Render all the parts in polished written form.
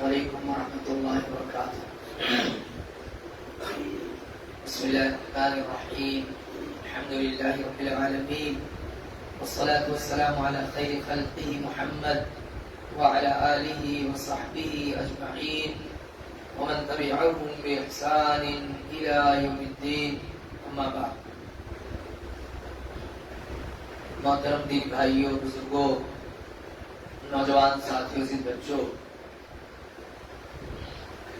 علیکم ورحمۃ اللہ وبرکاتہ۔ بسم اللہ الرحمن الرحیم، الحمد للہ رب العالمین، والصلاة والسلام علی خیر خلقہ محمد وعلی آلہ وصحبہ اجمعین ومن تبعهم بإحسان إلى يوم الدین، اما بعد۔ محترم دین بھائیوں، بزرگوں، نوجوان ساتھیوں، سے بچوں،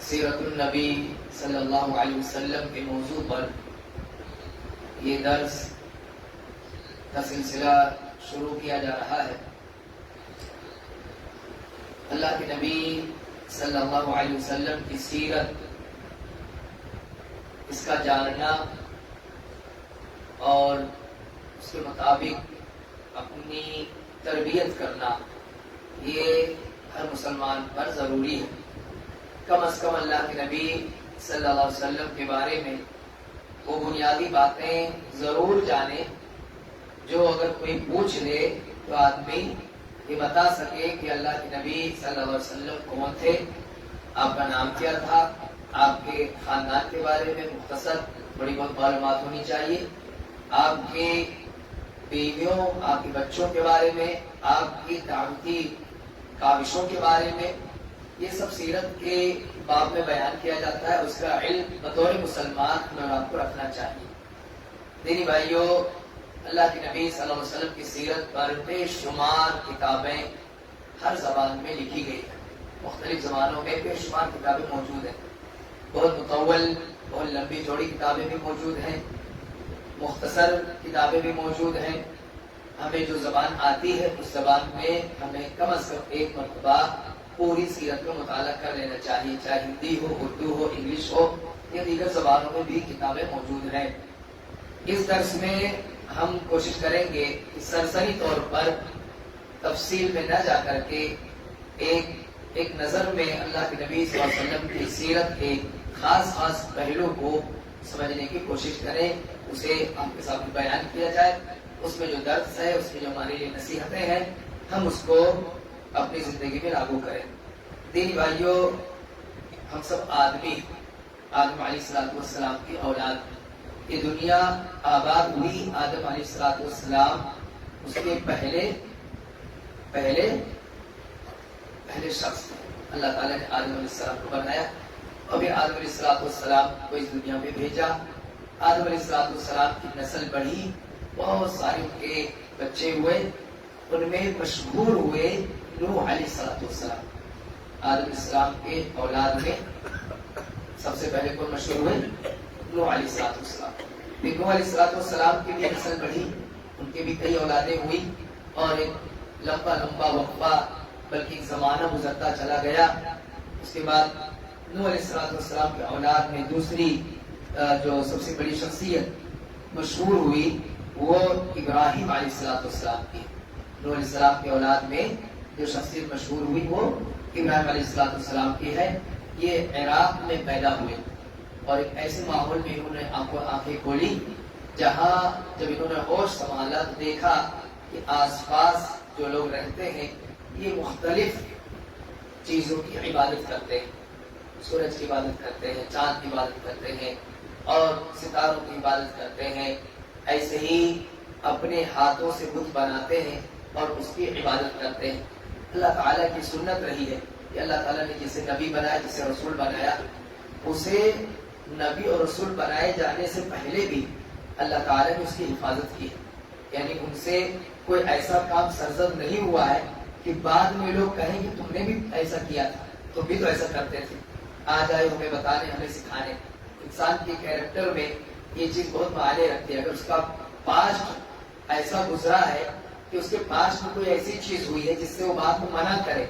سیرت النبی صلی اللہ علیہ وسلم کے موضوع پر یہ درس کا سلسلہ شروع کیا جا رہا ہے۔ اللہ کے نبی صلی اللہ علیہ وسلم کی سیرت، اس کا جاننا اور اس کے مطابق اپنی تربیت کرنا، یہ ہر مسلمان پر ضروری ہے۔ کم از کم اللہ کے نبی صلی اللہ علیہ وسلم کے بارے میں وہ بنیادی باتیں ضرور جانے جو اگر کوئی پوچھ لے تو آدمی یہ بتا سکے کہ اللہ کے نبی صلی اللہ علیہ وسلم کون تھے، آپ کا نام کیا تھا، آپ کے خاندان کے بارے میں مختصر بڑی بہت معلومات ہونی چاہیے، آپ کے بیویوں، آپ کے بچوں کے بارے میں، آپ کی دعوتی کاوشوں کے بارے میں، یہ سب سیرت کے باب میں بیان کیا جاتا ہے۔ اس کا علم بطور مسلمان ہمیں آپ کو رکھنا چاہیے۔ دینی بھائیوں، اللہ کے نبی صلی اللہ علیہ وسلم کی سیرت پر بے شمار کتابیں ہر زبان میں لکھی گئی ہیں، مختلف زبانوں میں بے شمار کتابیں موجود ہیں۔ بہت مطول، بہت لمبی چوڑی کتابیں بھی موجود ہیں، مختصر کتابیں بھی موجود ہیں۔ ہمیں جو زبان آتی ہے اس زبان میں ہمیں کم از کم ایک مرتبہ پوری سیرت کا مطالعہ کر لینا چاہیے، چاہے ہندی ہو، اردو ہو، انگلش ہو یا دیگر زبانوں میں بھی کتابیں موجود ہیں۔ اس درس میں ہم کوشش کریں گے کہ سرسری طور پر تفصیل میں نہ جا کر کے ایک نظر میں اللہ کے نبی صلی اللہ علیہ وسلم کی سیرت کے خاص پہلو کو سمجھنے کی کوشش کریں، اسے آپ کے سامنے بیان کیا جائے۔ اس میں جو درس ہے، اس میں جو ہمارے لیے نصیحتیں ہیں، ہم اس کو اپنی زندگی میں لاگو کریں۔ دینی بھائیوں، ہم سب آدم علیہ السلام کی اولاد، یہ دنیا آباد ہوئی آدم علیہ السلام، اس کے پہلے شخص تھے۔ اللہ تعالیٰ نے آدم علیہ السلام کو بنایا اور پھر آدم علیہ السلام کو اس دنیا میں بھیجا۔ آدم علیہ السلام کی نسل بڑھی، بہت سارے ان کے بچے ہوئے، ان میں مشہور ہوئے نوح علیہ السلام۔ آدم علیہ السلام کے اولاد میں سب سے پہلے کون مشہور ہوئے؟ نوح علیہ السلام۔ پھر نوح علیہ السلام کی بھی نسل بڑھی، ان کے بھی کئی اولادیں ہوئی اور ایک لمبا وقفہ بلکہ ایک زمانہ گزرتا چلا گیا۔ اس کے بعد نوح علیہ السلام کے اولاد میں دوسری جو سب سے بڑی شخصیت مشہور ہوئی وہ ابراہیم علیہ السلام کی۔ نوح علیہ السلام کے اولاد میں جو شخصیت مشہور ہوئی وہ ابراہیم علیہ السلام کی ہے۔ یہ عراق میں پیدا ہوئے اور ایک ایسے ماحول میں انہوں نے آنکھیں کھولی جہاں جب انہوں نے ہوش سنبھالا تو دیکھا کہ آس پاس جو لوگ رہتے ہیں یہ مختلف چیزوں کی عبادت کرتے ہیں، سورج کی عبادت کرتے ہیں، چاند کی عبادت کرتے ہیں اور ستاروں کی عبادت کرتے ہیں۔ ایسے ہی اپنے ہاتھوں سے بت بناتے ہیں اور اس کی عبادت کرتے ہیں۔ اللہ تعالیٰ کی سنت رہی ہے کہ اللہ تعالیٰ نے جسے نبی بنایا، جسے رسول بنایا، اسے نبی اور رسول بنائے جانے سے پہلے بھی اللہ تعالیٰ نے اس کی حفاظت کی ہے، یعنی ان سے کوئی ایسا کام سرزد نہیں ہوا ہے کہ بعد میں لوگ کہیں کہ تم نے بھی ایسا کیا تھا، تم بھی تو ایسا کرتے تھے، آ جائے ہمیں بتانے، ہمیں سکھانے۔ انسان کے کیریکٹر میں یہ چیز بہت معنی رکھتی ہے۔ اگر اس کا پاسٹ ایسا گزرا ہے کہ اس کے پاسٹ میں کوئی ایسی چیز ہوئی ہے جس سے وہ بات کو منع کرے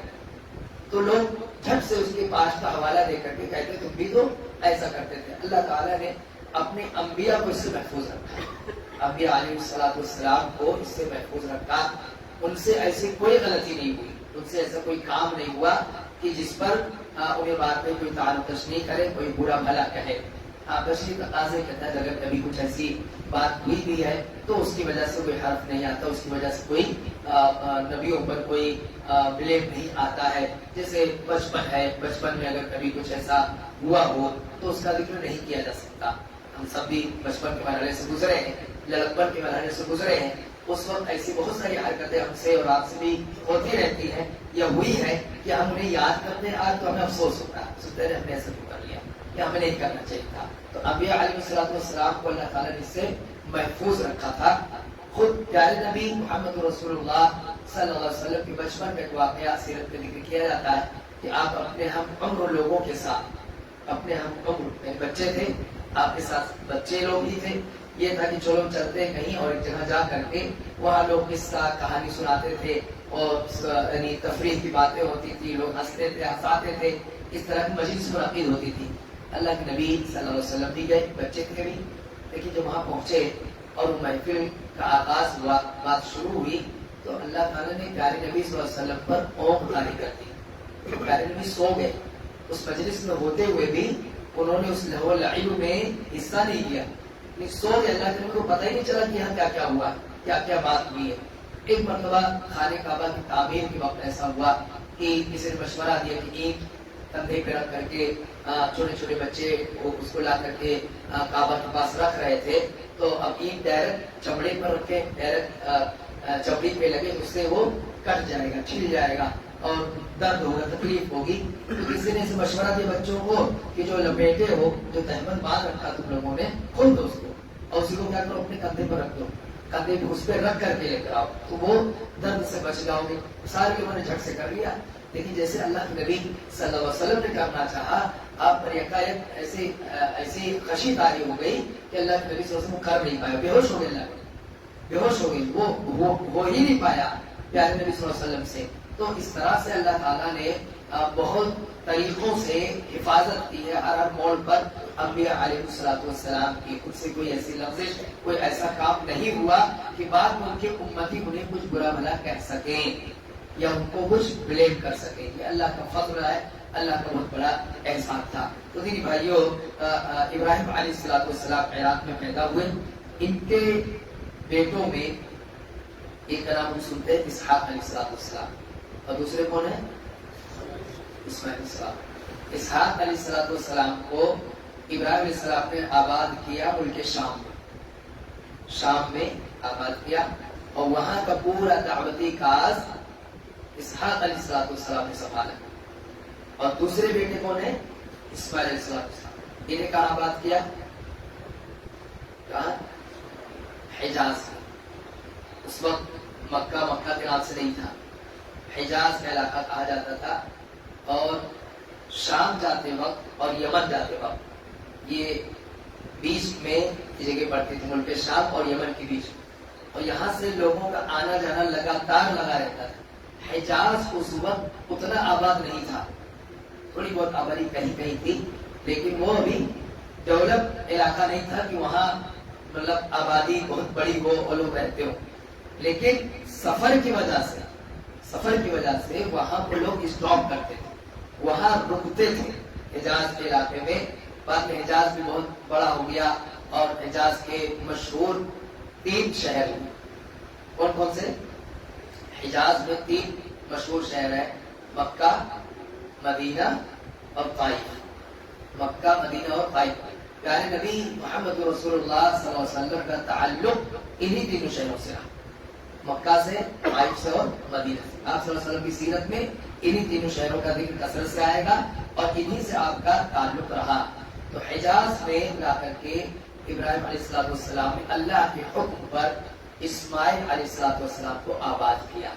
تو لوگ جھٹ سے اس کے پاسٹ کا حوالہ دے کر کے کہتے تم بھی تو ایسا کرتے تھے۔ اللہ تعالیٰ نے اپنے انبیاء کو اس سے محفوظ رکھا، انبیاء علیہ السلام کو اس سے محفوظ رکھا، ان سے ایسی کوئی غلطی نہیں ہوئی، ان سے ایسا کوئی کام نہیں ہوا کہ جس پر انہیں بعد میں کوئی تعلق نہیں کرے، کوئی برا بھلا کہے۔ بشری تقاضے کے تحت اگر کبھی کچھ ایسی بات ہوئی بھی ہے تو اس کی وجہ سے کوئی حرف نہیں آتا، اس کی وجہ سے کوئی نبیوں پر کوئی بلیم نہیں آتا ہے. جیسے بچپن ہے، بچپن میں اگر کبھی کچھ ایسا ہوا ہو تو اس کا ذکر نہیں کیا جا سکتا. ہم سب بھی بچپن کے مرحلے سے گزرے ہیں، لڑکپن کے مرحلے سے گزرے ہیں. اس وقت ایسی بہت ساری حرکتیں ہم سے اور آپ سے بھی ہوتی رہتی ہیں یا ہوئی ہے کہ ہم انہیں یاد کرتے ہیں آج تو ہمیں افسوس ہوتا ہے، سوچتے ہیں ہم نے ایسا کیوں کر لیا یا ہمیں نہیں کرنا چاہیے تھا. تو انبیاء علیہ السلام کو اللہ تعالیٰ نے اس سے محفوظ رکھا تھا. خود پیارے نبی محمد رسول اللہ صلی اللہ علیہ وسلم کے بچپن کا ایک واقعہ سیرت میں ذکر کیا جاتا ہے کہ آپ اپنے ہم عمر لوگوں کے ساتھ، اپنے ہم عمر بچے تھے، آپ کے ساتھ بچے لوگ ہی تھے. یہ تھا کہ چلو چلتے کہیں اور ایک جگہ جا کر کے وہاں لوگ قصہ کہانی سناتے تھے اور یعنی تفریح کی باتیں ہوتی تھی، لوگ ہنستے تھے، ہنساتے تھے. اس طرح کی مجلس منعقد ہوتی تھی. اللہ کے نبی صلی اللہ علیہ وسلم بھی گئے، بچے تھے بھی، لیکن جب وہاں پہنچے اور محفل کا آغاز ہوا، بات شروع ہوئی تو اللہ تعالیٰ نے پیارے نبی صلی اللہ علیہ وسلم پر اونگ جاری کر دی. پیارے نبی سو گئے. اس مجلس میں ہوتے ہوئے بھی انہوں نے اس لہو لعب میں حصہ نہیں لیا، سو گئے. اللہ کے نبی کو پتہ ہی نہیں چلا کہ یہاں کیا کیا ہوا، کیا کیا بات ہوئی ہے. ایک مرتبہ خانہ کعبہ کی تعمیر کے وقت ایسا ہوا کہ کسی نے مشورہ دیا کہ اینٹ کندھے پہ رکھ کر کے چھوٹے چھوٹے بچے اس کو لا کر کے کعبہ کے پاس رکھ رہے تھے. تو اب اینٹ ڈائریکٹ چمڑے پر رکھے، ڈائریکٹ چمڑی پہ لگے، اس سے وہ کٹ جائے گا، چھل جائے گا اور درد ہوگا، تکلیف ہوگی. تو کسی نے اسے مشورہ دیا بچوں کو کہ جو لپیٹے ہو، جو تہمت باندھ رکھا تم لوگوں نے، کھول دو اس کو اور اسی کو کیا کرو اپنے کندھے پر رکھ دو، کندھے پہ اس پہ رکھ کر کے لے کر آؤ تو وہ درد سے بچ جاؤ گے. سارے لوگوں نے جھٹ سے کر لیا. لیکن جیسے اللہ کے نبی صلی اللہ علیہ وسلم نے کرنا چاہا، آپ پر یکایک ایسی خشی طاری ہو گئی کہ اللہ کے نبی صلی اللہ علیہ وسلم کر نہیں پایا، بے ہوش ہو گئے. اللہ بے ہوش ہو گئی، وہ ہو ہی نہیں پایا پیارے نبی صلی اللہ علیہ وسلم سے. تو اس طرح سے اللہ تعالیٰ نے بہت طریقوں سے حفاظت کی ہے ہر موڑ پر انبیاء علیہ السلام کی. خود سے کوئی ایسی لفظ، کوئی ایسا کام نہیں ہوا کہ بعد میں ان کے امتی انہیں کچھ برا بھلا کہہ سکیں یا ان کو کچھ بلیم کر سکیں. یہ اللہ کا فضل ہے، اللہ کا بہت بڑا احسان تھا. تو دینی بھائیوں، ابراہیم علیہ السلام عراق میں پیدا ہوئے. ان کے بیٹوں میں ایک کا نام ہم سنتے ہیں اسحاق علیہ السلام، اور دوسرے کون ہیں؟ اسماعیل علیہ السلام. اسحاق علیہ السلام کو ابراہیم علیہ السلام نے آباد کیا ملک شام میں. شام میں آباد کیا اور وہاں کا پورا دعوتی کاز اسحاق علیہ السلام نے سنبھالا. اور دوسرے بیٹے کون ہیں؟ اسماعیل علیہ السلام. انہیں کہاں آباد کیا؟ کہاں؟ حجاز میں. اس وقت مکہ کے نام سے نہیں تھا، حجاز کا علاقہ کہا جاتا تھا. اور شام جاتے وقت اور یمن جاتے وقت یہ بیچ میں یہ جگہ پڑتی تھی، ملک شام اور یمن کے بیچ. اور یہاں سے لوگوں کا آنا جانا لگاتار لگا رہتا تھا. حجاز اس وقت اتنا آباد نہیں تھا، تھوڑی بہت آبادی کہیں کہیں تھی، لیکن وہ ابھی ڈیولپ علاقہ نہیں تھا کہ وہاں مطلب آبادی بہت بڑی ہو اور لوگ رہتے ہو. لیکن سفر کی وجہ سے وہاں کو لوگ اسٹاپ کرتے تھے، وہاں رکتے تھے حجاز کے علاقے میں. بعد میں حجاز بھی بہت بڑا ہو گیا اور حجاز کے مشہور 3 شہر ہیں. کون کون سے؟ حجاز میں 3 مشہور شہر ہیں، مکہ، مدینہ اور طائف. مکہ، مدینہ اور طائف. پیارے نبی محمد رسول اللہ صلی اللہ علیہ وسلم کا تعلق انہی 3 شہروں سے رہا، مکہ سے، طائف سے اور مدینہ سے. آپ صلی اللہ علیہ وسلم کی سیرت میں انہی 3 شہروں کا ذکر کثرت سے آئے گا اور انہی سے آپ کا تعلق رہا. تو حجاز میں لا کر کے ابراہیم علیہ السلام نے اللہ کے حکم پر اسماعیل علیہ السلام کو آباد کیا.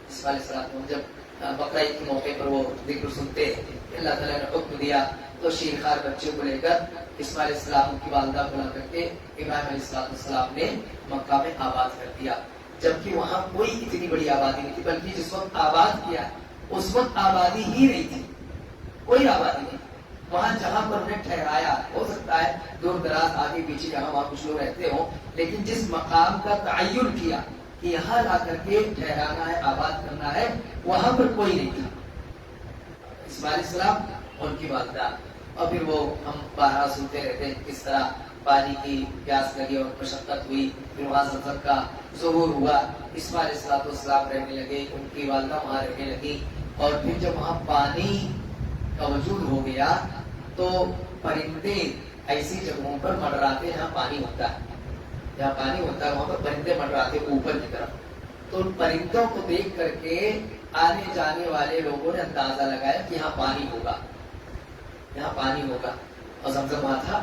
اسماعیل علیہ السلام کو جب بقرعید کے موقع پر وہ ذکر سنتے کہ اللہ تعالیٰ نے حکم دیا تو شیرخوار بچے کو لے کر اسماعیل علیہ السلام کی والدہ کو لا کر کے ابراہیم علیہ السلام نے مکہ میں آباد کر دیا. جبکہ وہاں کوئی اتنی بڑی آبادی نہیں تھی، بلکہ جس وقت آباد کیا اس وقت آبادی ہی نہیں تھی، کوئی آبادی نہیں. وہاں جہاں پر انہیں ٹھہرایا، ہو سکتا ہے دور دراز آگے پیچھے جہاں وہاں کچھ لوگ رہتے ہوں، لیکن جس مقام کا تعین کیا کہ یہاں لا کر کے ٹھہرانا ہے، آباد کرنا ہے، وہاں پر کوئی نہیں تھا. اسماعیل علیہ السلام، ان کی والدہ اور پھر وہ ہم باہر سنتے رہتے ہیں کس طرح پانی کی پیاس لگی اور مشقت ہوئی، پھر وہاں زمزم کا ظہور ہوا، اسماعیل علیہ السلام رہنے لگے، ان کی والدہ وہاں رہنے لگی، اور پھر جب وہاں پانی کا وجود ہو گیا تو پرندے ایسی جگہوں پر منڈراتے جہاں پانی ہوتا ہے، جہاں پانی ہوتا ہے وہاں پر پرندے منڈراتے اوپر کی طرف. تو ان پرندوں کو دیکھ کر کے آنے جانے والے لوگوں نے اندازہ لگایا کہ یہاں پانی ہوگا، یہاں پانی ہوگا، اور زمزم وہاں تھا.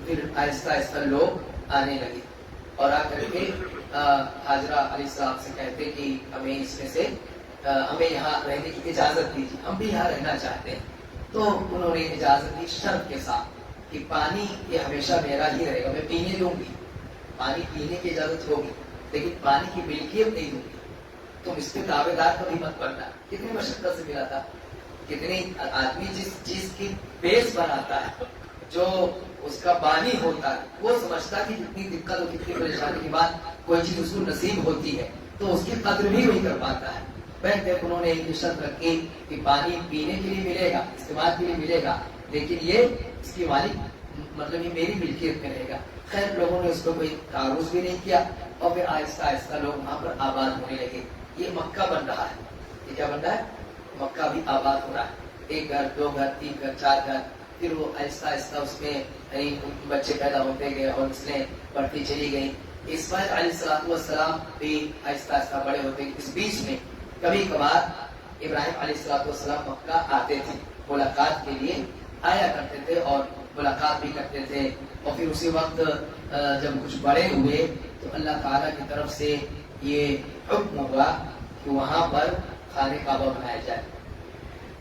پھر آہستہ آہستہ لوگ آنے لگے اور آ کر کے حاجرہ علیہ السلام سے کہتے کہ ہمیں اس میں سے ہمیں یہاں رہنے کی اجازت دیجیے، ہم بھی یہاں رہنا چاہتے ہیں. تو انہوں نے اجازت دی شرط کے ساتھ کہ پانی یہ ہمیشہ میرا ہی رہے گا، میں پینے دوں گی، پانی پینے کی اجازت ہوگی لیکن پانی کی ملکیت نہیں دوں گی، تم اس کے دعوے دار کبھی مت بننا. کتنی مشقت سے ملا تھا، کتنی آدمی جس چیز کی بیس بناتا ہے، جو اس کا بانی ہوتا ہے، وہ سمجھتا کہ کتنی دقت اور کتنی پریشانی کے بعد کوئی چیز اس کو نصیب ہوتی ہے تو اس کی قدر بھی وہی کر پاتا ہے. انہوں نے ایک شرط رکھی کہ پانی پینے کے لیے ملے گا، استعمال کے لیے ملے گا، لیکن یہ اس کی مالک مطلب یہ میری ملکیت میں رہے گا. خیر لوگوں نے اس کو کوئی تعارض بھی نہیں کیا اور پھر آہستہ آہستہ لوگ وہاں پر آباد ہونے لگے. یہ مکہ بن رہا ہے، یہ کیا بن رہا ہے؟ مکہ بھی آباد ہو رہا ہے. ایک گھر، دو گھر، تین گھر، چار گھر، پھر وہ آہستہ آہستہ اس میں بچے پیدا ہوتے گئے اور نسلیں بڑھتی چلی گئی. اسماعیل علیہ السلام بھی آہستہ آہستہ بڑے ہوتے گئے. اس بیچ میں کبھی کبھار ابراہیم علیہ السلام مکہ آتے تھے، ملاقات کے لیے آیا کرتے تھے اور ملاقات بھی کرتے تھے. اور پھر اسی وقت جب کچھ بڑے ہوئے تو اللہ تعالیٰ کی طرف سے یہ حکم ہوا کہ وہاں پر خانہ کعبہ بنایا جائے،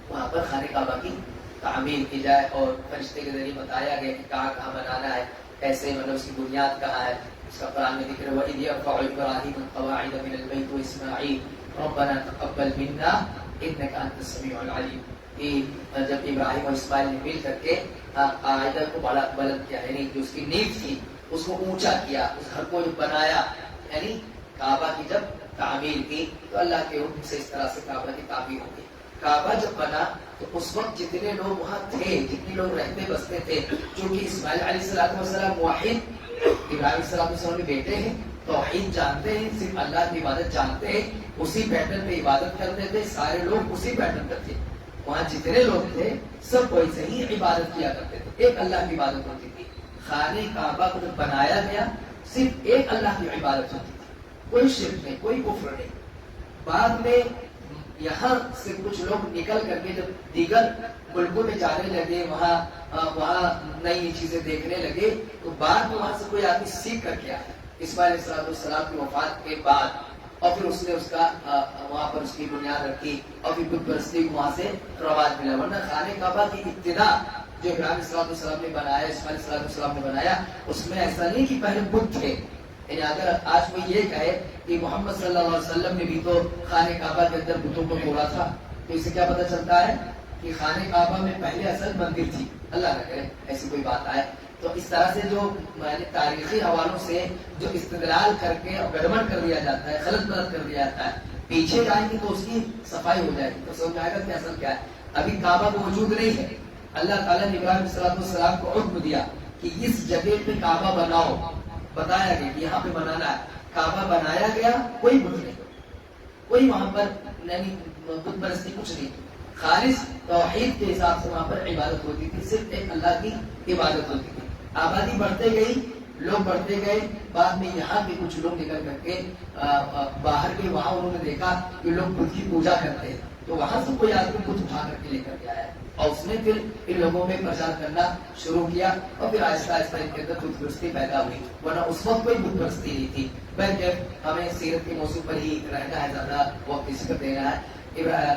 وہاں پر خانہ کعبہ کی تعمیر کی جائے. اور فرشتے کے ذریعے بتایا گیا کہ کہاں کہاں بنانا ہے، کیسے مطلب اس کی بنیاد کہاں ہے. اس کا قرآن میں ذکر ہوا اِذْ يَرْفَعُ إِبْرَاهِيمُ الْقَوَاعِدَ مِنَ الْبَيْتِ وَإِسْمَاعِيلُ رَبَّنَا تَقَبَّلْ مِنَّا إِنَّكَ أَنْتَ السَّمِيعُ الْعَلِيمُ. کہ جب ابراہیم اور اسماعیل نے مل کر کے قاعدہ کو بلند کیا، یعنی جو اس کی نیو تھی اس کو اونچا کیا، اس گھر کو جو بنایا، یعنی کعبہ کی جب تعمیر کی تو اللہ کے حکم سے اس طرح سے کعبہ کی تعمیر ہو گئی. کعبہ جب بنا تو اس وقت جتنے لوگ وہاں تھے، جتنے لوگ رہتے بستے تھے، چونکہ اسماعیل علیہ السلام موحد، ابراہیم علیہ السلام کے بیٹے ہیں، توحید جانتے ہیں، صرف اللہ کی عبادت جانتے ہیں، اسی پیٹرن پہ عبادت کرتے تھے. سارے لوگ اسی پیٹرن پر تھے. وہاں جتنے لوگ تھے سب ویسے ہی عبادت کیا کرتے تھے، ایک اللہ کی عبادت ہوتی تھی. خانہ کعبہ کو جب بنایا گیا صرف ایک اللہ کی عبادت ہوتی تھی، کوئی شرک نہیں، کوئی کفر نہیں. بعد میں یہاں سے کچھ لوگ نکل کر کے جب دیگر ملکوں میں جانے لگے، وہاں نئی چیزیں دیکھنے لگے، تو بعد میں وہاں سے کوئی آدمی سیکھ کر کے آیا اسماعیل علیہ السلام کی وفات کے بعد، اور پھر اس نے اس کا وہاں پر اس کی بنیاد رکھی اور پھر بت پرستی کو وہاں سے رواج ملا. ورنہ خانہ کعبہ کی ابتدا جو ابراہیم علیہ السلام نے بنایا، اسماعیل علیہ السلام نے بنایا، اس میں ایسا نہیں کہ پہلے بت تھے. یعنی اگر آج کوئی یہ کہے کہ محمد صلی اللہ علیہ وسلم نے بھی تو خانہ کعبہ کے اندر بتوں کو توڑا تھا، تو اس سے کیا پتہ چلتا ہے کہ خانہ کعبہ میں پہلے اصل مندر تھی. اللہ نہ کرے ایسی کوئی بات آئے. تو اس طرح سے جو تاریخی حوالوں سے جو استدلال کر کے گڑبڑ کر دیا جاتا ہے، غلط مدد کر دیا جاتا ہے، پیچھے جائیں گے تو اس کی صفائی ہو جائے گی تو سمجھ آئے گا کہ اصل کیا ہے. ابھی کعبہ کو وجود نہیں ہے. اللہ تعالیٰ نے ابراہیم علیہ السلام کو حکم دیا کہ اس جگہ پہ کعبہ بناؤ، بتایا گیا کہ یہاں پہ بنانا ہے. کعبہ بنایا گیا، کوئی بت نہیں، کوئی وہاں پر یعنی بت پرستی کچھ نہیں، خالص توحید کے حساب سے وہاں پر عبادت ہوتی تھی، صرف ایک اللہ کی عبادت ہوتی تھی. آبادی بڑھتے گئی، لوگ بڑھتے گئے. بعد میں یہاں کے کچھ لوگ نکل کر کے باہر کے وہاں انہوں نے دیکھا کہ لوگ بت کی پوجا کرتے ہیں، تو وہاں سے کوئی آدمی بت اٹھا کر کے لے کر کے آیا اور اس نے پھر ان لوگوں میں پرچار کرنا شروع کیا اور پھر آہستہ آہستہ ان کے اندر بت پرستی پیدا ہوئی. ورنہ اس وقت کوئی بت پرستی نہیں تھی. بلکہ ہمیں سیرت کے موضوع پر ہی رہنا ہے، زیادہ وقت اسی پر دینا ہے.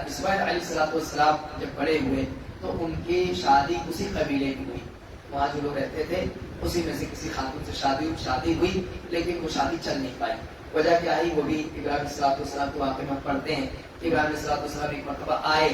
اسماعیل علیہ السلام جب بڑے ہوئے تو ان کی شادی اسی قبیلے کی ہوئی. وہاں جو لوگ رہتے تھے اسی میں سے کسی خاتون سے شادی ہوئی، لیکن وہ شادی چل نہیں پائی. وجہ کیا ہے وہ بھی ابراہیم علیہ السلام کے واقعے میں پڑھتے ہیں. ابراہیم علیہ السلام ایک مرتبہ آئے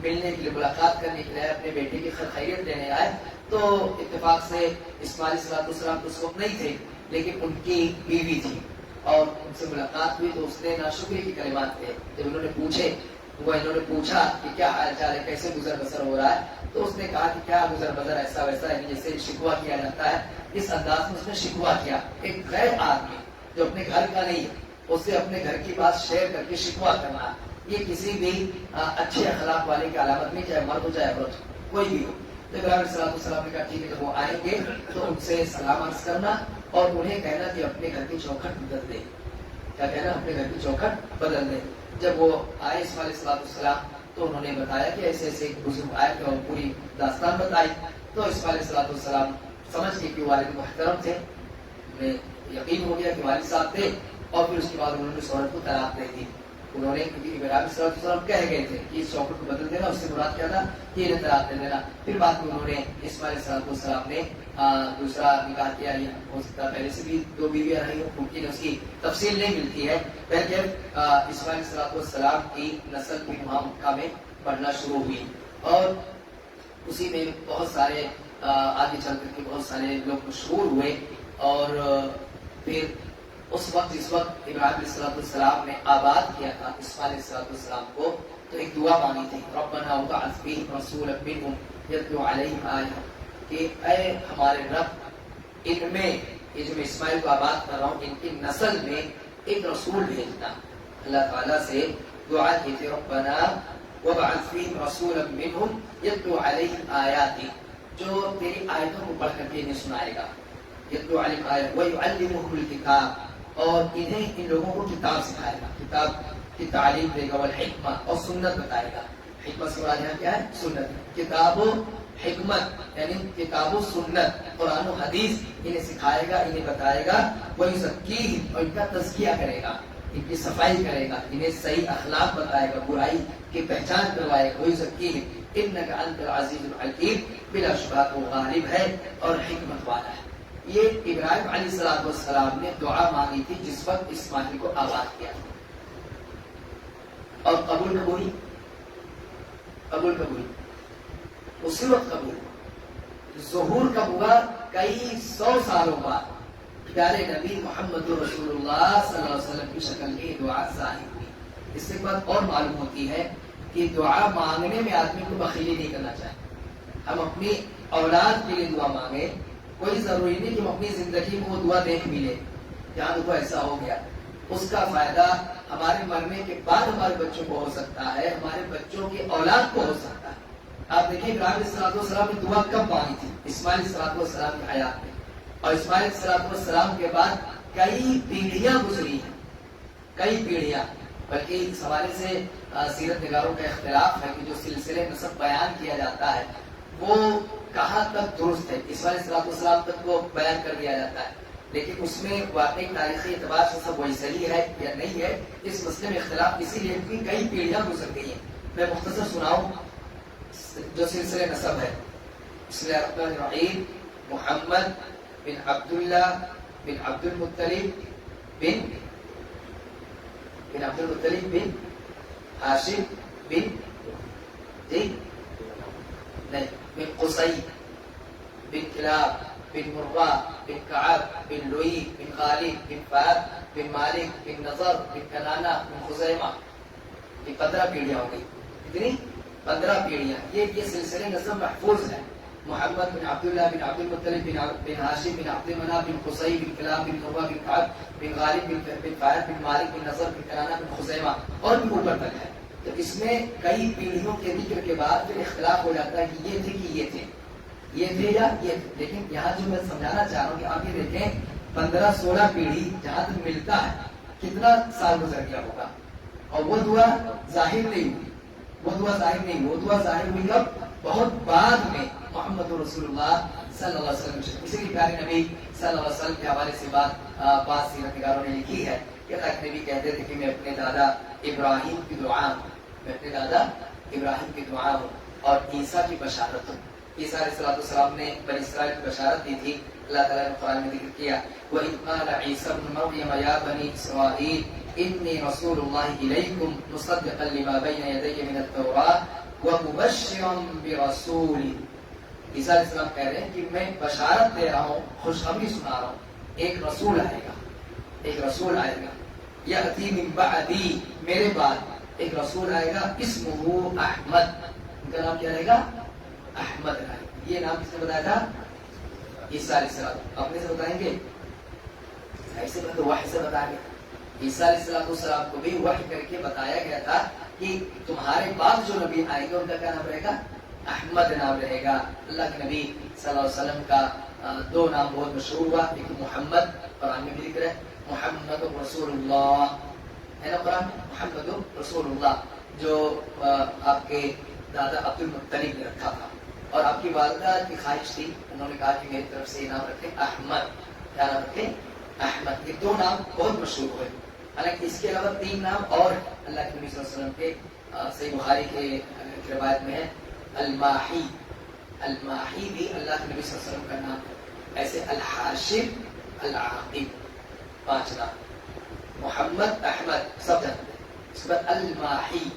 ملنے کے لیے، ملاقات کرنے کے لیے، اپنے بیٹے کی خیریت دینے آئے. تو اتفاق سے اسماعیل علیہ السلام تو اس وقت نہیں تھے، لیکن ان کی بیوی تھی اور ان سے ملاقات ہوئی. تو اس نے ناشکری کی کلمات تھے. جب انہوں نے پوچھا کہ کیا حال چال ہے، کیسے گزر بسر ہو رہا ہے، تو اس نے کہا کہ کیا گزر بزر ایسا ویسا ہے جیسے شکوہ کیا جاتا ہے، اس انداز میں اس نے شکوہ کیا. ایک غیر آدمی جو اپنے گھر کا نہیں ہے اسے اپنے گھر کی بات شیئر کر کے شکوہ کرنا، یہ کسی بھی اچھے اخلاق والے کی علامت نہیں، چاہے مرد ہو چاہے عورت ہو، کوئی بھی ہو. تو ابراہیم علیہ السلام نے کہا ٹھیک ہے جب وہ آئیں گے تو ان سے سلام عرض کرنا اور انہیں کہنا کہ اپنے گھر کی چوکھٹ بدل دے. کیا کہنا؟ اپنے گھر کی چوکھٹ بدل دے. جب وہ آئے اسماعیل علیہ السلام تو انہوں نے بتایا کہ ایسے ایسے ایک بزرگ آئے تھے اور پوری داستان بتائی. تو اسماعیل علیہ السلام سمجھ کے کہ والد محترم تھے، انہیں یقین ہو گیا کہ والد صاحب تھے، اور پھر اس کے بعد انہوں نے اس عورت کو طلاق دے دی. انہوں نے کیونکہ ابراہیم علیہ السلام کہہ گئے تھے کہ اس چوکھٹ کو بدل دینا، اس سے مراد کیا تھا کہ انہیں طلاق دے دینا. پھر بعد میں انہوں نے اسماعیل علیہ السلام نے دوسرا نکاح کیا. یہ ہو سکتا ہے پہلے سے بھی دو بیویاں رہی ہوں، ممکن اس کی تفصیل نہیں ملتی ہے. پھر اسماعیل علیہ السلام کی نسل کی وہاں مکہ میں بڑھنا شروع ہوئی، اور اسی میں بہت سارے آگے چل کر کے بہت سارے لوگ مشہور ہوئے. اور پھر اس وقت جس وقت ابراہیم علیہ السلام نے آباد کیا تھا اسماعیل علیہ السلام کو، تو ایک دعا مانگی تھی، ربنا وابعث فیہم رسولا منہم یتلو علیہم آیاتک، کہ اے ہمارے رب ان میں، یہ جو میں اسماعیل کو آباد کر رہا ہوں، ان کی نسل میں ایک رسول بھیجنا. اللہ تعالیٰ سے دعا کی تھی، ربنا وابعث فیہم رسولا منہم یتلو علیہم آیاتک، جو تیری آیتوں کو پڑھ کر کے انہیں سنائے گا. یتلو علیہم آیاتک ویعلمہم الکتاب، اور انہیں ان لوگوں کو کتاب سکھائے گا، کتاب کی تعلیم دے گا، والحکمہ، اور سنت بتائے گا. حکمت سے مراد یہاں کیا ہے؟ سنت. کتاب و حکمت یعنی کتاب و سنت، قرآن و حدیث انہیں سکھائے گا، انہیں بتائے گا. ویزکیہم، اور ان کا تزکیہ کرے گا، ان کی صفائی کرے گا، انہیں صحیح اخلاق بتائے گا، برائی کی پہچان کروائے گا. ویزکیہم انک انت العزیز الحکیم، بلا شبہ وہ غالب ہے اور حکمت والا ہے. یہ ابراہیم علیہ السلام نے دعا مانگی تھی جس وقت اسماعیل کو آباد کیا تھا، اور قبول ہوئی. قبول اسی وقت قبول. ظہور کب ہوا؟ کئی 100 سالوں بعد پیارے نبی محمد رسول اللہ صلی اللہ علیہ وسلم کی شکل میں دعا ظاہر ہوئی. اس سے بات اور معلوم ہوتی ہے کہ دعا مانگنے میں آدمی کو بخیلی نہیں کرنا چاہیے. ہم اپنی اولاد کے لیے دعا مانگے، کوئی ضروری نہیں کہ ہم اپنی زندگی میں وہ دعا دیکھ ملے جہاں دیکھو ایسا ہو گیا. اس کا فائدہ ہمارے مرنے کے بعد ہمارے بچوں کو ہو سکتا ہے، ہمارے بچوں کی اولاد کو ہو سکتا ہے. آپ دیکھیں ابراہیم علیہ السلام نے دعا کب مانگی تھی؟ اسماعیل علیہ السلام کی حیات میں، اور اسماعیل علیہ السلام کے بعد کئی پیڑھیاں گزری ہیں، کئی پیڑھیاں. بلکہ اس حوالے سے سیرت نگاروں کا اختلاف ہے کہ جو سلسلے نسب بیان کیا جاتا ہے وہ کہاں تک درست ہے. اسماعیل علیہ السلام تک وہ بیان کر دیا جاتا ہے، لیکن اس میں واقعی تاریخی اعتبار سے سب وہی صحیح ہے یا نہیں ہے، اس مسئلے میں اختلاف اسی لیے کہ کئی پیڑھیاں گزر گئی ہیں. میں مختصر سناؤں جو سلسلے نسب ہے. بسم اللہ الرحمن الرحیم. محمد بن عبداللہ بن عبد المطلب بن ہاشم بن بن قصی بن کلاب بن مرہ بن کعب بن لوئی بن خالد بن فہد بن مالک بن نضر بن کنانہ بن خزیمہ. یہ 15 پیڑھیاں ہو گئی. کتنی؟ 15 پیڑھیاں. یہ سلسلے نسب محفوظ ہے. محمد بن عبداللہ بن عبد المطلب بن ہاشم بن عبد مناف بن قصی بن کلاب بن مرہ بن کعب بن غالب بن فہد بن مالک بن نضر بن کنانہ بن خزیمہ، اور بھی اوپر تک ہے. تو اس میں کئی پیڑھیوں کے ذکر کے بعد پھر اختلاف ہو جاتا ہے کہ یہ تھے کہ یہ تھے، یہ تھے یا یہ تھے. لیکن یہاں جو میں سمجھانا چاہ رہا ہوں کہ آپ یہ دیکھیں 15-16 پیڑھی جہاں تک ملتا ہے کتنا سال گزر گیا ہوگا، اور وہ دعا ظاہر نہیں ہوئی. وہ دعا ظاہر ہوئی اب بہت بعد میں محمد رسول اللہ صلی اللہ علیہ وسلم. اسی لیے پیارے نبی صلی اللہ علیہ وسلم کے حوالے سے بعض سیرت نگاروں نے لکھی ہے کہ تاکہ نبی کہتے تھے کہ میں اپنے دادا ابراہیم کی دعا ہوں، میں اپنے دادا ابراہیم کی دعا ہوں اور عیسیٰ کی بشارت ہوں. عیسیٰ علیہ السلام نے بنی اسرائیل کی بشارت دی تھی. اللہ تعالیٰ نے قرآن میں ذکر کیا وَإِذْ قَالَ عِيسَى ابْنُ مَرْيَمَ يَا بَنِي إِسْرَائِيلَ إِنِّي رَسُولُ اللَّهِ إِلَيْكُمْ مُصَدِّقًا لِمَا بَيْنَ يَدَيَّ مِنَ التَّوْرَاةِ وَمُبَشِّرًا بِرَسُولٍ. عیسیٰ علیہ السلام کہہ رہے ہیں کہ میں بشارت دے رہا ہوں، خوشخبری سنا رہا ہوں، ایک رسول آئے گا یأتی من بعدی، میرے بعد ایک رسول آئے گا، اسمہ احمد. ان کا نام کیا رہے گا؟ احمد نام. یہ نام کس نے بتایا تھا؟ عیسیٰ علیہ السلام. اپنے سے بتائیں گے؟ ایسے تو وحی سے بتایا گیا. عیسیٰ علیہ السلام کو بھی وحی کر کے بتایا گیا تھا کہ تمہارے بعد جو نبی آئیں گے ان کا کیا نام رہے گا؟ احمد نام رہے گا. اللہ کے نبی صلی اللہ علیہ وسلم کا دو نام بہت مشہور ہوا. ایک محمد، قرآن میں بھی ذکر ہے محمد رسول اللہ ہے نا. قرآن محمد رسول اللہ جو آپ کے دادا عبد المطلب نے رکھا تھا، اور آپ کی والدہ کی خواہش تھی، انہوں نے کہا کہ میری طرف سے یہ نام رکھیں احمد. کیا نام رکھیں؟ احمد. یہ دو نام بہت مشہور ہوئے. حالانکہ اس کے علاوہ 3 نام اور اللہ کے نبی صلی اللہ علیہ وسلم کے صحیح بخاری کے روایت میں ہے. الماحی، الماحی بھی اللہ کے نبی صلی اللہ علیہ وسلم کا نام ہے. ایسے الحاشر، العاقب، 5 نام. محمد، احمد سب جانتے ہیں. اس کے بعد الماحی،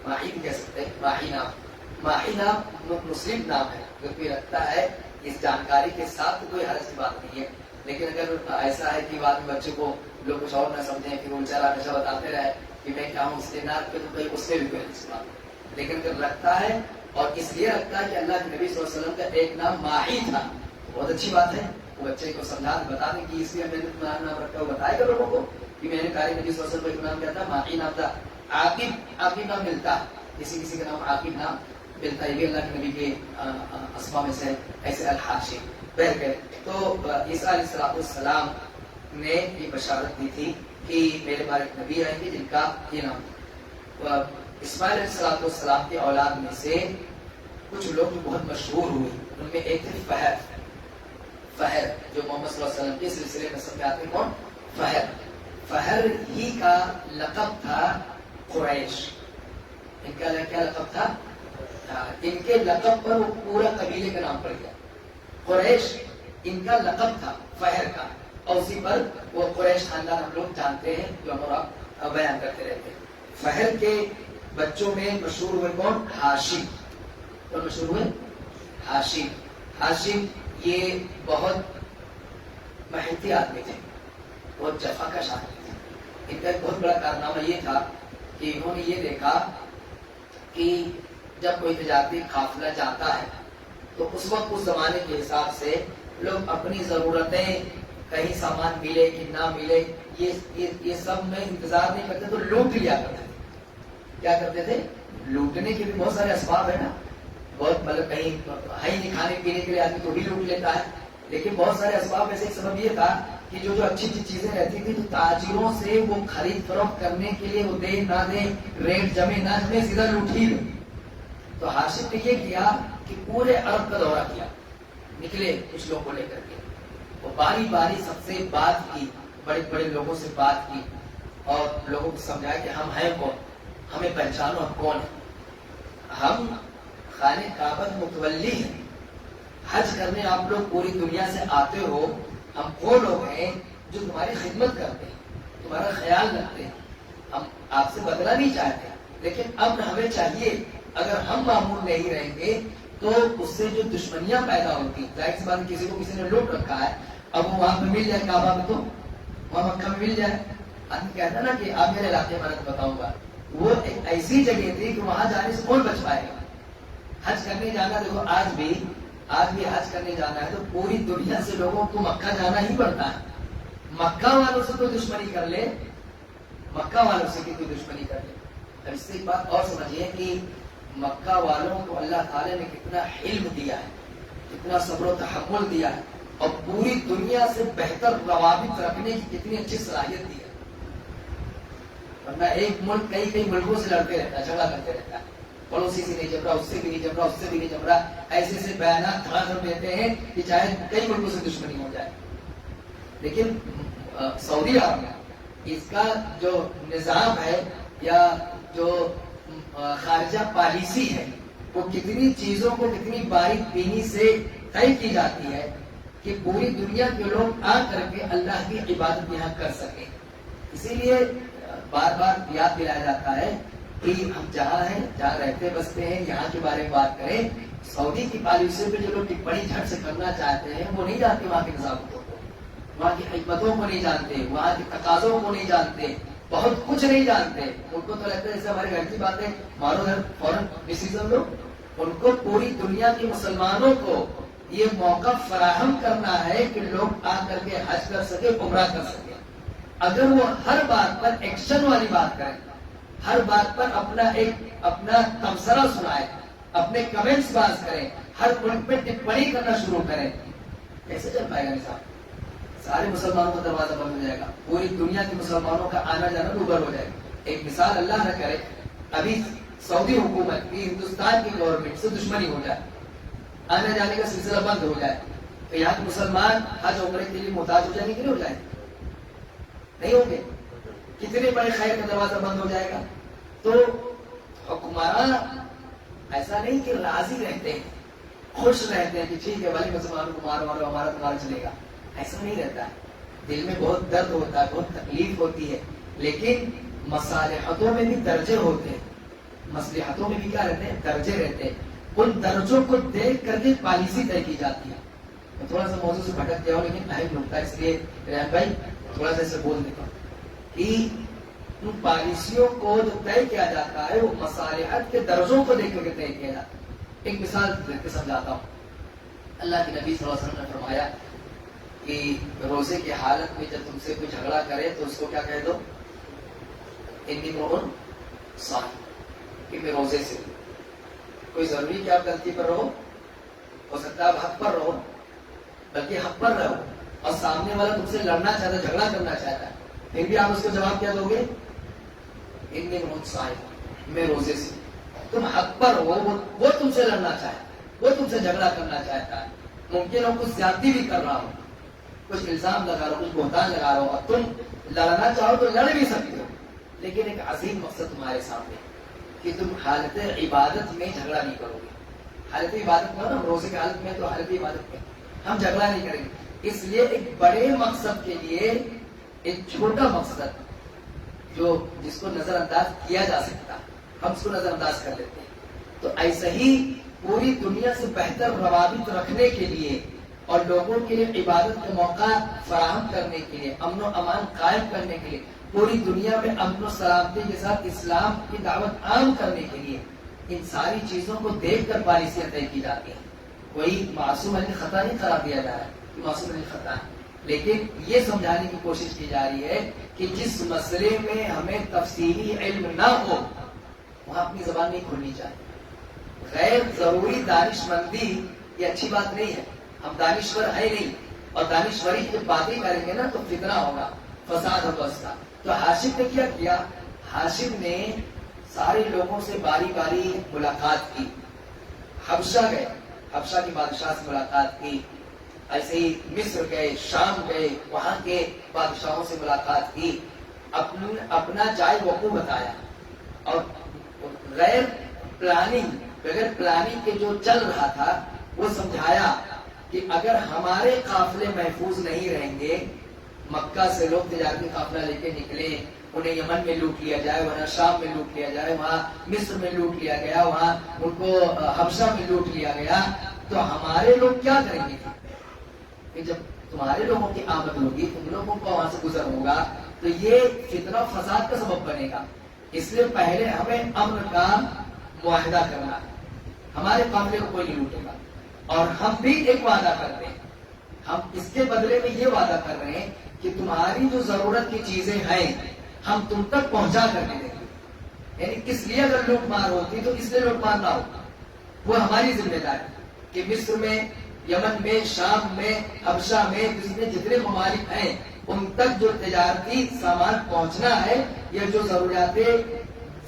ماحی بھی کہہ سکتے ہیں. ماحی نام، ماحی نام مسلم نام ہے. جو کوئی رکھتا ہے اس جانکاری کے ساتھ کوئی حرج کی بات نہیں ہے. لیکن اگر ایسا ہے کہ بعد میں بچے کو لوگ کچھ اور نہ سمجھیں کہ وہ بیچارہ ہمیشہ بتاتے رہے کہ میں کیا ہوں اس کے نام پہ، تو کہیں اس میں بھی کوئی حرج کی بات نہیں. لیکن اگر رکھتا ہے اور اس لیے رکھتا ہے کہ اللہ کے نبی صلی اللہ علیہ وسلم کا ایک نام ماحی تھا، بہت اچھی بات ہے. وہ بچے کو سمجھا بتا دیں کہ اس لیے میں نے تمہارا نام رکھا. وہ بتائے گا لوگوں کو کہ میں نے کہا نبی صلی اللہ علیہ وسلم کا نام کیا تھا؟ ماحی نام تھا. عاقب، عاقب نام ملتا ہے، کسی کسی کا نام عاقب نام ملتا ہے. یہ اللہ کے نبی کے اسماء میں سے. ایسے الحاشر. تو عیسیٰ علیہ السلام نے یہ بشارت دی تھی کہ میرے بعد ایک نبی آئیں گے جن کا یہ نام تھا. اسماعیل علیہ السلام کی اولاد میں سے کچھ لوگ جو بہت مشہور ہوئے، ان میں ایک تھے فہر. فہر جو محمد صلی اللہ علیہ وسلم کے سلسلے میں سب میں آتے ہیں. کون؟ فہر. فہر ہی کا لقب تھا قریش. ان کا کیا لقب تھا؟ ان کے لقب پر وہ پورا قبیلے کا نام پڑ گیا. قریش ان کا لقب تھا فہر کا، اور اسی پر وہ قریش خاندان ہم لوگ جانتے ہیں جو ہم آپ بیان کرتے رہتے ہیں. فہر کے بچوں میں مشہور ہوئے کون؟ ہاشم. کون مشہور ہوئے؟ ہاشم. ہاشم یہ بہت محنتی آدمی تھے، بہت جفاکش آدمی تھے. ان کا ایک بہت بڑا کارنامہ یہ تھا کہ انہوں نے یہ دیکھا کہ جب کوئی تجارتی قافلہ جاتا ہے تو اس وقت اس زمانے کے حساب سے لوگ اپنی ضرورتیں، کہیں سامان ملے کہ نہ ملے، یہ سب میں انتظار نہیں کرتے، تو لوٹ لیا کرتے تھے. کیا کرتے تھے؟ لوٹنے کے بھی بہت سارے اسباب ہیں نا. بہت مطلب کہیں ہے نہیں کھانے پینے کے لیے آدمی تو بھی لوٹ لیتا ہے، لیکن بہت سارے اسباب میں سے ایک سبب یہ تھا کہ جو اچھی اچھی چیزیں رہتی تھی تو تاجروں سے وہ خرید فروخت کرنے کے لیے وہ دے نہ دے، ریٹ جمے نہ جمے، سیدھا لوٹ ہی لے. تو ہاشم نے یہ کیا کہ پورے عرب کا دورہ کیا. نکلے کچھ لوگ کو لے کر کے، وہ باری باری سب سے بات کی، بڑے بڑے لوگوں سے بات کی، اور لوگوں کو سمجھایا کہ ہم ہیں کون، ہمیں پہچانو ہم کون ہیں. ہم خانہ کعبہ متولی ہیں، حج کرنے آپ لوگ پوری دنیا سے آتے ہو. ہم وہ لوگ ہیں جو تمہاری خدمت کرتے ہیں، تمہارا خیال رکھتے ہیں. ہم آپ سے بدلہ نہیں چاہتے، لیکن اب ہمیں چاہیے اگر ہم معمول نہیں رہیں گے تو اس سے جو دشمنیاں پیدا ہوتی، ظاہر سی بات کسی کو کسی نے لوٹ رکھا ہے، اب وہ وہاں پہ مل جائے کعبہ میں، تو وہاں مکہ میں مل جائے. آدمی کہتا ہے نا کہ آپ میرے علاقے میں بتاؤں گا، وہ ایک ایسی جگہ تھی کہ وہاں جانے سے کون بچ پائے گا. حج کرنے جانا، دیکھو آج بھی حج کرنے جانا ہے تو پوری دنیا سے لوگوں کو مکہ جانا ہی پڑتا ہے. مکہ والوں سے کوئی دشمنی کر لے، مکہ والوں سے کوئی دشمنی کر لے. اب اس سے ایک بات اور سمجھیے کہ مکہ والوں کو اللہ تعالی نے کتنا علم دیا ہے، کتنا صبر و تحمل دیا ہے، اور پوری دنیا سے بہتر روابط رکھنے کی کتنی اچھی صلاحیت دی ہے. ورنہ ایک ملک کئی ملکوں سے لڑتے رہتا ہے، جھگڑا کرتے رہتا ہے، پڑوسی سے نہیں جم رہا، اس سے بھی نہیں جم رہا، اس سے بھی نہیں جم رہا. ایسے بیانات کھڑا کر دیتے ہیں کہ چاہے کئی ملکوں سے دشمنی ہو جائے. لیکن سعودی عرب میں اس کا جو نظام ہے یا جو خارجہ پالیسی ہے، وہ کتنی چیزوں کو کتنی باریک بینی سے طے کی جاتی ہے کہ پوری دنیا کے لوگ آ کر کے اللہ کی عبادت یہاں کر سکیں. اسی لیے بار بار یاد دلایا جاتا ہے کہ ہم جہاں ہیں، جہاں رہتے بستے ہیں، یہاں کے بارے میں بات کریں. سعودی کی پالیسی پہ جو لوگ ٹپڑی جھٹ سے کرنا چاہتے ہیں وہ نہیں جانتے وہاں کے نظاموں کو، وہاں کی حکمتوں کو نہیں جانتے، وہاں کے تقاضوں کو نہیں جانتے، بہت کچھ نہیں جانتے. ان کو تو لگتا ہے جیسے ہمارے گھر کی باتیں مارو گھر فوراً ڈسیزن لو، ان کو پوری دنیا کے مسلمانوں کو یہ موقع فراہم کرنا ہے کہ لوگ آ کر کے حج کر سکے، عمرہ کر سکے۔ اگر وہ ہر بات پر ایکشن والی بات کریں، ہر بات پر اپنا تبصرہ سنائے، اپنے کمنٹس باز کریں، ہر پوائنٹ پہ ٹپڑی کرنا شروع کریں، کیسے چل پائے گا نظام؟ سارے مسلمانوں کا دروازہ بند ہو جائے گا، پوری دنیا کے مسلمانوں کا آنا جانا دوبر ہو جائے گا۔ ایک مثال اللہ نہ کرے، ابھی سعودی حکومت کی ہندوستان کی گورنمنٹ سے دشمنی ہو جائے، آنے جانے کا سلسلہ بند ہو جائے، تو یہاں کے مسلمان حج عمرے کے لیے محتاج ہو جانے کے لیے ہو جائے، نہیں ہوں گے؟ کتنے بڑے خیر کا دروازہ بند ہو جائے گا۔ تو حکمران ایسا نہیں کہ راضی رہتے ہیں، خوش رہتے ہیں کہ ٹھیک ہے بھائی مسلمانوں کو مارو مارو، ہمارا تمہارا چلے گا، ایسا نہیں رہتا ہے۔ دل میں بہت درد ہوتا ہے، بہت تکلیف ہوتی ہے، لیکن مصالحتوں میں بھی درجے ہوتے ہیں، مصلحتوں میں بھی کیا رہتے ہیں؟ درجے رہتے ہیں۔ ان درجوں کو دیکھ کر کے پالیسی طے کی جاتی ہے۔ میں تھوڑا سا موضوع سے بھٹک گیا ہوں، لیکن اہم نکتہ ہے، اس لیے ریحان بھائی تھوڑا سا اسے بول دیتا ہوں کہ ان پالیسیوں کو جو طے کیا جاتا ہے وہ مصالحت کے درجوں کو دیکھ کر کے طے کیا جاتا ہے۔ ایک مثال دے کے سمجھاتا ہوں۔ اللہ کے نبی صلی اللہ علیہ وسلم نے فرمایا کہ روزے کی حالت میں جب تم سے کوئی جھگڑا کرے تو اس کو کیا کہہ دو؟ انی امرؤ صائم، کہ میں روزے سے ہوں۔ کوئی ضروری کہ آپ غلطی پر رہو، ہو سکتا ہے آپ حق پر رہو، بلکہ حق پر رہو اور سامنے والا تم سے لڑنا چاہتا ہے، جھگڑا کرنا چاہتا ہے، پھر بھی آپ اس کو جواب کیا دو گے؟ انی امرؤ صائم، میں روزے سے ہوں۔ تم حق پر ہو، وہ تم سے لڑنا چاہتا ہے، وہ تم سے جھگڑا کرنا چاہتا ہے، ممکن ہو کچھ زیادتی بھی کر رہا ہو، کچھ الزام لگا رہا ہو، کچھ بہتان لگا رہا ہو، اور تم لڑنا چاہو تو لڑ بھی سکتے ہو، لیکن ایک عظیم مقصد تمہارے سامنے کہ تم حالت عبادت میں جھگڑا نہیں کرو گے۔ حالت عبادت میں نا، روزے کی حالت میں تو حالت عبادت میں ہم جھگڑا نہیں کریں گے۔ اس لیے ایک بڑے مقصد کے لیے ایک چھوٹا مقصد جو جس کو نظر انداز کیا جا سکتا، ہم اس کو نظر انداز کر لیتے ہیں۔ تو ایسے ہی پوری دنیا سے بہتر روابط رکھنے کے لیے اور لوگوں کے لیے عبادت کا موقع فراہم کرنے کے لیے، امن و امان قائم کرنے کے لیے، پوری دنیا میں امن و سلامتی کے ساتھ اسلام کی دعوت عام کرنے کے لیے ان ساری چیزوں کو دیکھ کر پالیسیاں طے کی جاتی ہیں۔ کوئی معصوم علی خطا نہیں قرار دیا جا رہا ہے کہ معصوم علی خطا ہے، لیکن یہ سمجھانے کی کوشش کی جا رہی ہے کہ جس مسئلے میں ہمیں تفصیلی علم نہ ہو وہاں اپنی زبان نہیں کھولنی چاہیے۔ غیر ضروری دانش مندی یہ اچھی بات نہیں ہے، ہم دانشور ہے نہیں، اور دانشوری کی باتیں کریں گے نا تو فتنہ ہوگا، فساد ہوگا اس کا۔ تو ہاشم نے کیا کیا؟ ہاشم نے سارے لوگوں سے باری باری ملاقات کی، حبشہ گئے، حبشہ کے بادشاہ سے ملاقات کی، ایسے ہی مصر گئے، شام گئے، وہاں کے بادشاہوں سے ملاقات کی، اپنا جائے وقوع بتایا، اور غیر پلاننگ کے جو چل رہا تھا وہ سمجھایا کہ اگر ہمارے قافلے محفوظ نہیں رہیں گے، مکہ سے لوگ تجارتی قافلہ لے کے نکلے، انہیں یمن میں لوٹ لیا جائے، وہاں شام میں لوٹ لیا جائے، وہاں مصر میں لوٹ لیا گیا، وہاں ان کو حبشہ میں لوٹ لیا گیا، تو ہمارے لوگ کیا کریں گے؟ کہ جب تمہارے لوگوں کی آمد ہوگی، تم لوگوں کو وہاں سے گزر ہوگا، تو یہ فتنہ و فساد کا سبب بنے گا۔ اس لیے پہلے ہمیں امن کا معاہدہ کرنا ہے، ہمارے قافلے کو کوئی نہیں لوٹے گا، اور ہم بھی ایک وعدہ کرتے ہیں، ہم اس کے بدلے میں یہ وعدہ کر رہے ہیں کہ تمہاری جو ضرورت کی چیزیں ہیں ہم تم تک پہنچا کر کے دیں گے۔ یعنی کس لیے اگر لوٹ مار ہوتی تو اس لیے لوٹ مار نہ ہوتا، وہ ہماری ذمہ داری کہ مصر میں، یمن میں، شام میں، حبشہ میں، جتنے ممالک ہیں ان تک جو تجارتی سامان پہنچنا ہے یا جو ضروریات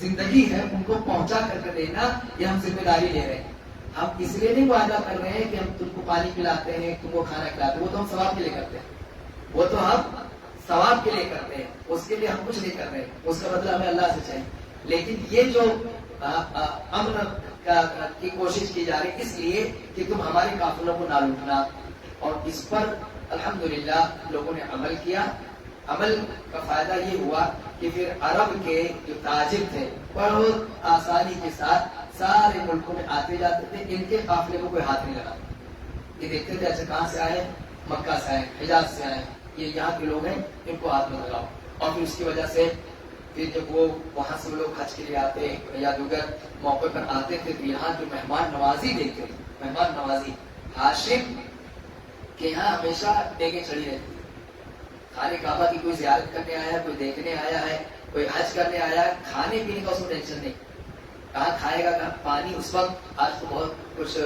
زندگی ہے ان کو پہنچا کر کے دینا، یہ ہم ذمہ داری لے رہے ہیں۔ ہم اس لیے نہیں وعدہ کر رہے ہیں کہ ہم تم کو پانی پلاتے ہیں، تم کو کھانا کھلاتے ہیں، وہ تو ہم ثواب کے لیے کرتے ہیں، وہ تو ہم ثواب کے لیے کرتے ہیں، اس کے لیے ہم کچھ نہیں کر رہے، اس کا بدلہ ہمیں اللہ سے چاہیے۔ لیکن یہ جو امن کی کوشش کی جا رہی ہے اس لیے کہ تم ہمارے قافلوں کو نہ لوٹنا، اور اس پر الحمدللہ لوگوں نے عمل کیا۔ عمل کا فائدہ یہ ہوا کہ پھر عرب کے جو تاجر تھے بہت آسانی کے ساتھ سارے ملکوں میں آتے جاتے تھے، ان کے قافلے کو کوئی ہاتھ نہیں لگا، یہ دیکھتے تھے اچھا کہاں سے آئے، مکہ سے آئے، حجاز سے آئے، یہ یہاں کے لوگ ہیں، ان کو ہاتھ نہ لگاؤ، اور پھر اس کی وجہ سے پھر جب وہ وہاں سے لوگ حج کے لیے آتے یا دیگر موقع پر آتے تھے تو یہاں جو مہمان نوازی دیتے تھے، مہمان نوازی، ہاشم کے یہاں ہمیشہ ڈیگیں چڑھی رہتی تھی. خانہ کعبہ کی کوئی زیارت کرنے آیا ہے، کوئی دیکھنے آیا ہے، کوئی حج کرنے آیا ہے، کھانے پینے کا اس کو ٹینشن نہیں. کہاں کھائے گا، کہاں پانی. اس وقت آج تو بہت کچھ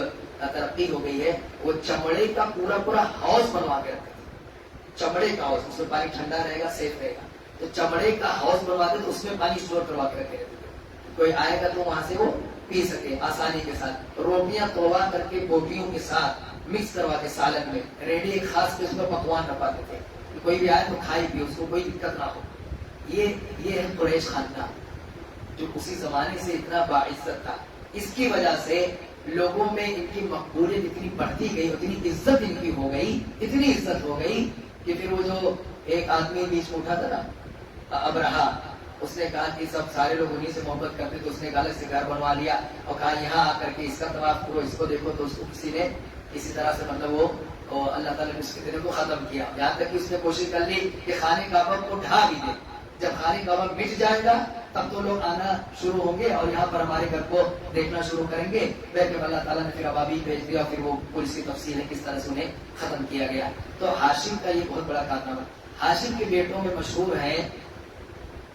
ترقی ہو گئی ہے، وہ چمڑے کا پورا ہاؤس بنوا کے رکھتے تھے. چمڑے کا ہاؤس، اس میں پانی ٹھنڈا رہے گا، سیف رہے گا. تو چمڑے کا ہاؤس بنواتے تو اس میں پانی اسٹور کروا کے رکھے رہتے تھے. کوئی آئے گا تو وہاں سے وہ پی سکے آسانی کے ساتھ. روٹیاں توڑا کر کے بوٹیوں کے ساتھ مکس کروا کے سالن میں ریڈی ایک خاص قسم کا پکوان رکھواتے تھے. کوئی بھی آئے تو کھائی پی، اس کو کوئی دقت نہ ہو. یہ ہے قریش خاندان جو اسی زمانے سے اتنا باعزت تھا. اس کی وجہ سے لوگوں میں ان کی مقبولیت اتنی بڑھتی گئی، اتنی عزت ان کی ہو گئی، اتنی عزت ہو گئی کہ پھر وہ جو ایک آدمی بیچ میں اٹھا تھا نا ابرہا، اس نے کہا کہ سب سارے لوگ انہیں سے محبت کرتے، تو اس نے غلط سے گھر بنوا لیا اور کہا یہاں آ کر کے اس کا طواف کرو، اس کو دیکھو. تو اس کو کسی نے اسی طرح سے مطلب وہ اللہ تعالیٰ نے اس کے دن کو ختم کیا. یہاں تک کہ اس نے کوشش کر لی کہ خانہ کعبہ کو ڈھا بھی دے. جب خانہ کعبہ مٹ جائے گا تب تو لوگ آنا شروع ہوں گے اور یہاں پر ہمارے گھر کو دیکھنا شروع کریں گے. لیکن اللہ تعالیٰ نے پھر ابابیل بھیج دیا، پھر وہ پولیس کی تفصیل ہے کس طرح سے انہیں ختم کیا گیا. تو ہاشم کا یہ بہت بڑا کارنامہ. ہاشم کے بیٹوں میں مشہور ہیں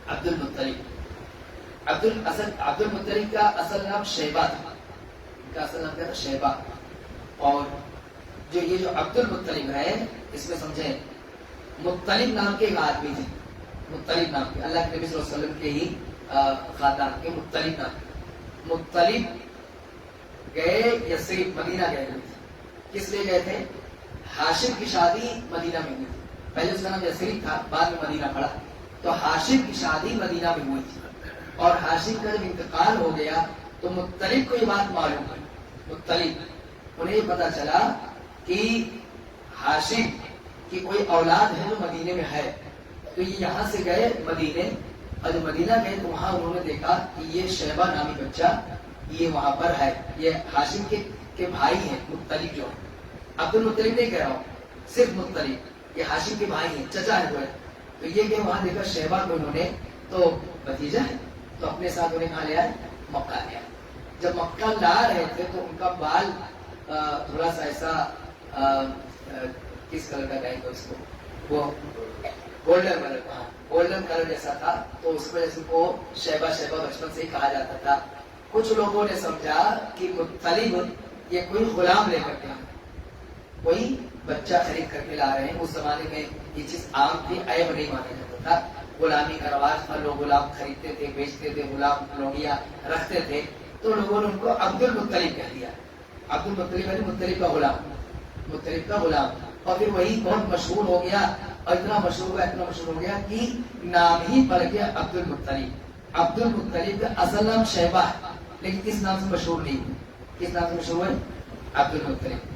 عبد المطلب. عبد المطلب کا اصل نام شیبہ تھا. ان کا اصل نام کیا تھا؟ شیبہ. اور جو عبد المطلب ہے، اس میں سمجھیں مطلب نام کے ایک آدمی تھے، مطلب نام کے، اللہ کے نبی صلی اللہ علیہ وسلم کے ہی خاندان کے مطلب نام. مطلب گئے یثرب، مدینہ گئے ہوئے تھے. کس لیے گئے تھے؟ ہاشم کی شادی مدینہ میں ہوئی تھی. پہلے اس کا نام یثرب تھا، بعد میں مدینہ پڑا. تو ہاشم کی شادی مدینہ میں ہوئی تھی، اور ہاشم کا جب انتقال ہو گیا تو مطلب کو یہ بات معلوم ہے. مطلب انہیں یہ پتا چلا کہ ہاشم کی کوئی اولاد ہے جو مدینے میں ہے. تو یہ یہاں سے گئے مدینے، اور جب مدینہ گئے تو وہاں انہوں نے دیکھا کہ یہ شیبہ نامی بچہ یہ وہاں پر ہے. یہ ہاشم کے بھائی ہیں مطلب، جو عبد المطلب نہیں کہہ رہا ہوں، صرف مطلب، یہ ہاشم کے بھائی ہیں، چچا ہے وہ. تو یہ کہ وہاں دیکھا شیبہ کو انہوں نے، تو بھتیجا ہے، تو اپنے ساتھ انہیں کہاں لیا ہے؟ مکہ لیا. جب مکہ لا رہے تھے تو ان کا بال تھوڑا سا ایسا کس کلر کا کہیں گے اس کو، وہ گولڈن کلر کا، گولڈن کلر جیسا تھا. تو اس وجہ سے کو شیبہ بچپن سے ہی کہا جاتا تھا. کچھ لوگوں نے سمجھا کہ مطلب یہ کوئی غلام لے کر کے، کوئی بچہ خرید کر کے لا رہے ہیں. اس زمانے میں یہ چیز عام تھی، عیب نہیں مانا جاتا تھا. غلامی کا رواج تھا، لوگ غلام خریدتے تھے، بیچتے تھے، غلام لوڈیاں رکھتے تھے. تو لوگوں نے ان کو عبد المطلب کہہ دیا. عبد المطلب یعنی مطلب کا غلام، مطلب کا غلام. اور پھر وہی بہت مشہور ہو گیا، اور اتنا مشہور ہو گیا کہ نام ہی پڑ گیا عبد المطلب. عبد المطلب کا اصل نام شیبہ ہے، لیکن کس نام سے مشہور نہیں. کس نام سے مشہور ہے؟ عبد المطلب.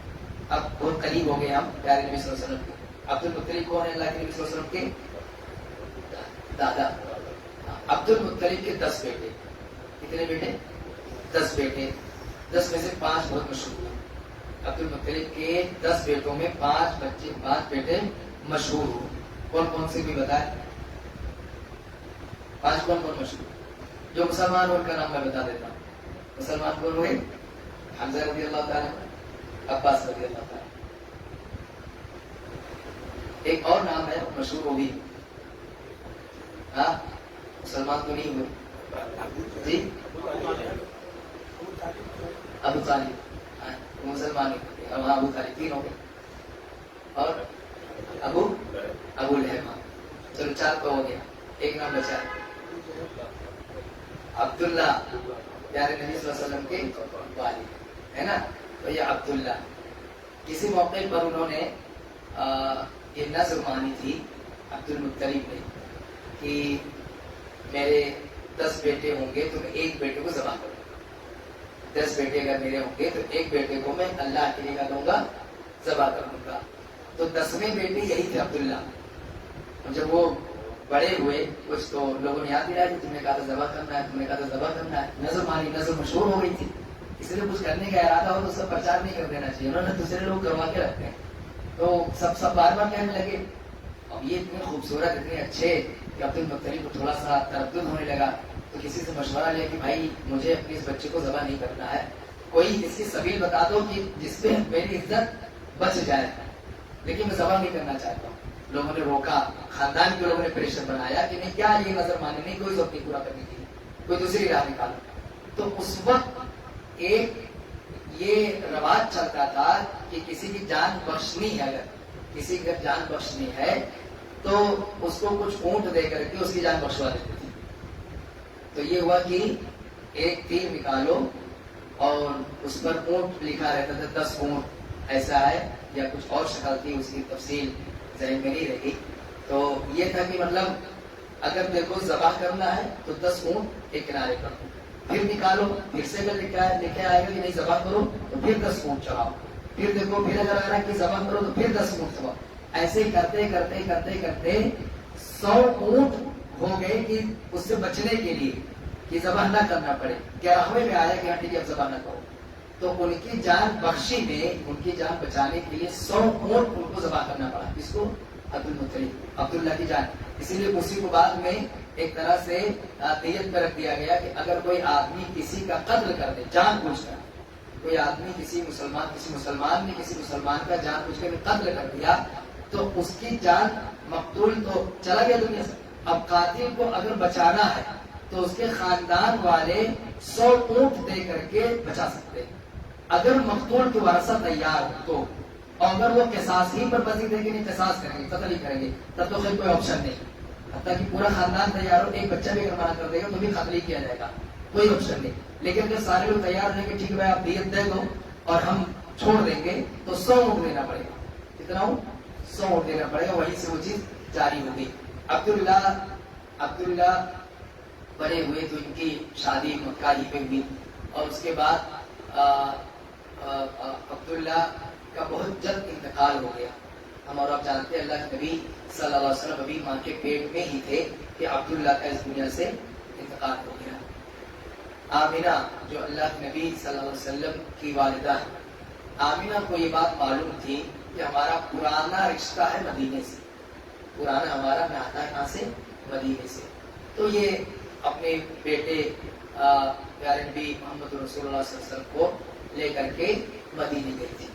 اب بہت قریب ہو گئے ہم پیارے نبی صلی اللہ علیہ وسلم کے. عبد المطلب کون ہے؟ اللہ کے نبی صلی اللہ علیہ وسلم کے دادا. عبد المطلب کے 10 بیٹے. کتنے بیٹے؟ 10 بیٹے. 10 میں سے 5 بہت مشہور ہیں. عبد المطلب کے 10 بیٹوں میں 5 بیٹے مشہور ہو. کون کون سے بھی بتائے؟ 5 کون مشہور؟ جو مسلمان ہو ان کا نام میں بتا دیتا ہوں. مسلمان کون ہوئے؟ حمزہ رضی اللہ تعالیٰ، عباس رضی اللہ تعالیٰ. ایک اور نام ہے مشہور وہ بھی، ہاں مسلمان تو نہیں ہوئے جی، ابو طالب. مسلمان اور وہاں ابو طالب 3 ہو گئے، اور ابو لہب. چلو 4 تو ہو گیا. ایک نام بچا عبداللہ، پیارے نبی صلی اللہ علیہ وسلم کے والد ہے نا. تو یہ عبداللہ. کسی موقع پر انہوں نے یہ نظر مانی تھی عبد المطلب نے کہ میرے 10 بیٹے ہوں گے تو میں ایک بیٹے کو ذبح کروں. 10 بیٹے اگر میرے ہوں گے تو ایک بیٹے کو میں اللہ کے لیے کروں گا، ذبح کروں گا. تو 10ویں بیٹے یہی تھے عبداللہ. جب وہ بڑے ہوئے کچھ تو لوگوں نے یاد دلایا کہ تم نے کہا تھا ذبح کرنا ہے، تم نے کہا تھا ذبح کرنا ہے. نظر مانی، نظر مشہور ہو گئی تھی. اس لیے کچھ کرنے کا ارادہ ہو تو اس کا پرچار نہیں کر دینا چاہیے. انہوں نے دوسرے لوگ کروا کے رکھتے ہیں، تو سب بار بار کہنے لگے. اب یہ اتنے خوبصورت، اتنے اچھے کہ عبد المطلب کو تھوڑا سا تردد ہونے لگا، تو کسی سے مشورہ لیا کہ بھائی مجھے اپنے اس بچے کو ذبح نہیں کرنا ہے، کوئی اس کی سبیل بتا دو کہ جس پہ میری عزت بچ جائے، لیکن میں ذبح نہیں کرنا چاہتا ہوں۔ لوگوں نے روکا، خاندان کے لوگوں نے پریشر بنایا کہ نہیں، کیا یہ نظر مانے نہیں، کوئی ضرورت نہیں پورا کرنے کی، کوئی دوسری راہ نکالو۔ تو اس وقت ایک یہ رواج چلتا تھا کہ کسی کی جان بخشنی ہے، اگر کسی کی جان بخشنی ہے تو اس کو کچھ اونٹ دے کر کے اس کی جان بخشوا دیتے تھے۔ تو یہ ہوا کہ ایک تیر نکالو اور اس پر اونٹ لکھا رہتا تھا، 10 اونٹ ایسا ہے، یا کچھ اور شکل تھی، اس کی تفصیل ذہن میں نہیں رہی۔ تو یہ تھا کہ مطلب اگر میرے کو ذبح کرنا ہے تو 10 اونٹ ایک کنارے پر، پھر نکالو، پھر سے اگر لکھا آئے گا کہ نہیں ذبح کرو تو پھر 10 اونٹ چڑھاؤ، پھر دیکھو پھر اگر آ رہا ہے کہ ذبح کرو تو پھر 10 اونٹ چڑھاؤ۔ ایسے کرتے کرتے کرتے کرتے 100 اونٹ ہو گئے کہ اس سے بچنے کے لیے کہ ذبح نہ کرنا پڑے۔ 11ویں میں آیا کہ ہاں ٹھیک ہے اب ذبح نہ کرو، تو ان کی جان بخشی میں، ان کی جان بچانے کے لیے 100 اونٹ ان کو ذبح کرنا پڑا، جس کو عبد المطلب، عبداللہ کی جان۔ اسی لیے اسی کو بعد میں ایک طرح سے دیت پہ رکھ دیا گیا کہ اگر کوئی آدمی کسی کا قتل کر دے جان بوجھ کر، کوئی آدمی کسی مسلمان نے کسی مسلمان کا جان بوجھ کر قتل کر دیا تو اس کی جان، مقتول تو چلا گیا دنیا سے، اب قاتل کو اگر بچانا ہے تو اس کے خاندان والے 100 اونٹ دے کر کے بچا سکتے ہیں، اگر مقتول کے ورثہ تیار ہو تو۔ اور اگر وہ قصاص ہی پر بزی دیں گے، نہیں قصاص کریں گے، قتل ہی کریں گے، تب تو خیر کوئی آپشن نہیں، حتیٰ کہ پورا خاندان تیار ہو، ایک بچہ بھی اگر منع کر دے گا تو بھی قتل ہی کیا جائے گا، کوئی آپشن نہیں۔ لیکن اگر سارے لوگ تیار ہیں کہ ٹھیک ہے بھائی آپ دیت دے دو اور ہم چھوڑ دیں گے، تو 100 اونٹ دینا پڑے گا، کتنا ہو 100 اونٹ دینا پڑے گا، وہیں سے وہ چیز جاری ہوگی۔ عبداللہ بڑے ہوئے تو ان کی شادی مکہ ہی پہ ہوئی، اور اس کے بعد عبداللہ کا بہت جلد انتقال ہو گیا۔ ہم اور آپ جانتے ہیں اللہ کے نبی صلی اللہ علیہ وسلم ابھی ماں کے پیٹ میں ہی تھے کہ عبداللہ کا اس دنیا سے انتقال ہو گیا۔ آمینہ جو اللہ کے نبی صلی اللہ علیہ وسلم کی والدہ ہے، آمینہ کو یہ بات معلوم تھی کہ ہمارا پرانا رشتہ ہے مدینے سے، پرانا ہمارا ناتا ہے کہاں سے؟ مدینے سے۔ تو یہ اپنے بیٹے پیارے نبی محمد رسول اللہ صلی اللہ علیہ وسلم کو لے کر کے مدینے گئی تھی۔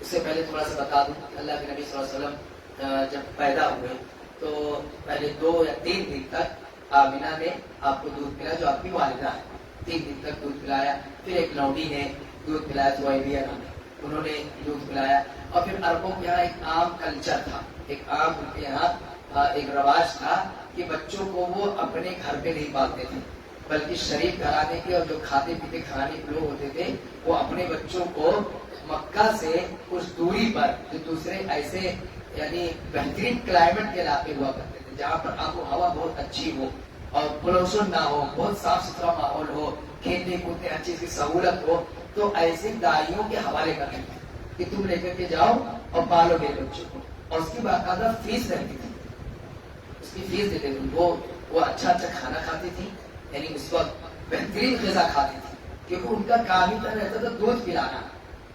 اس سے پہلے تھوڑا سا بتا دوں کہ اللہ کے نبی صلی اللہ علیہ وسلم جب پیدا ہوئے تو پہلے 2 یا 3 دن تک آمینہ نے آپ کو دودھ پلایا، جو آپ کی والدہ ہے، 3 دن تک دودھ پلایا۔ پھر ایک لونڈی نے دودھ پلایا، جوائبیہ نام ہے، انہوں نے دودھ پلایا۔ اور پھر عربوں کے یہاں ایک عام کلچر تھا، ایک عام ان کے یہاں ایک رواج تھا کہ بچوں کو وہ اپنے گھر پہ نہیں پالتے تھے، بلکہ شریف گھرانے کے اور جو کھاتے پیتے کھانے کے لوگ ہوتے تھے وہ اپنے بچوں کو مکہ سے کچھ دوری پر جو دوسرے ایسے یعنی بہترین کلائمیٹ کے علاقے ہوا کرتے تھے، جہاں پر آب و ہوا بہت اچھی ہو اور پولوشن نہ ہو، بہت صاف ستھرا ماحول ہو، کھیلنے کودنے ہر چیز کی سہولت ہو، تو ایسے دائیوں کے حوالے کرتے تھے کہ تم لے کر کے جاؤ اور پالو میرے بچوں کو، اور اس کی باقاعدہ فیس رہتی تھی، اس کی فیس دیتے تھے۔ وہ اچھا کھانا کھاتی تھی، یعنی اس وقت بہترین غذا کھاتی تھی، کیونکہ ان کا کام ہی رہتا تھا دودھ پلانا،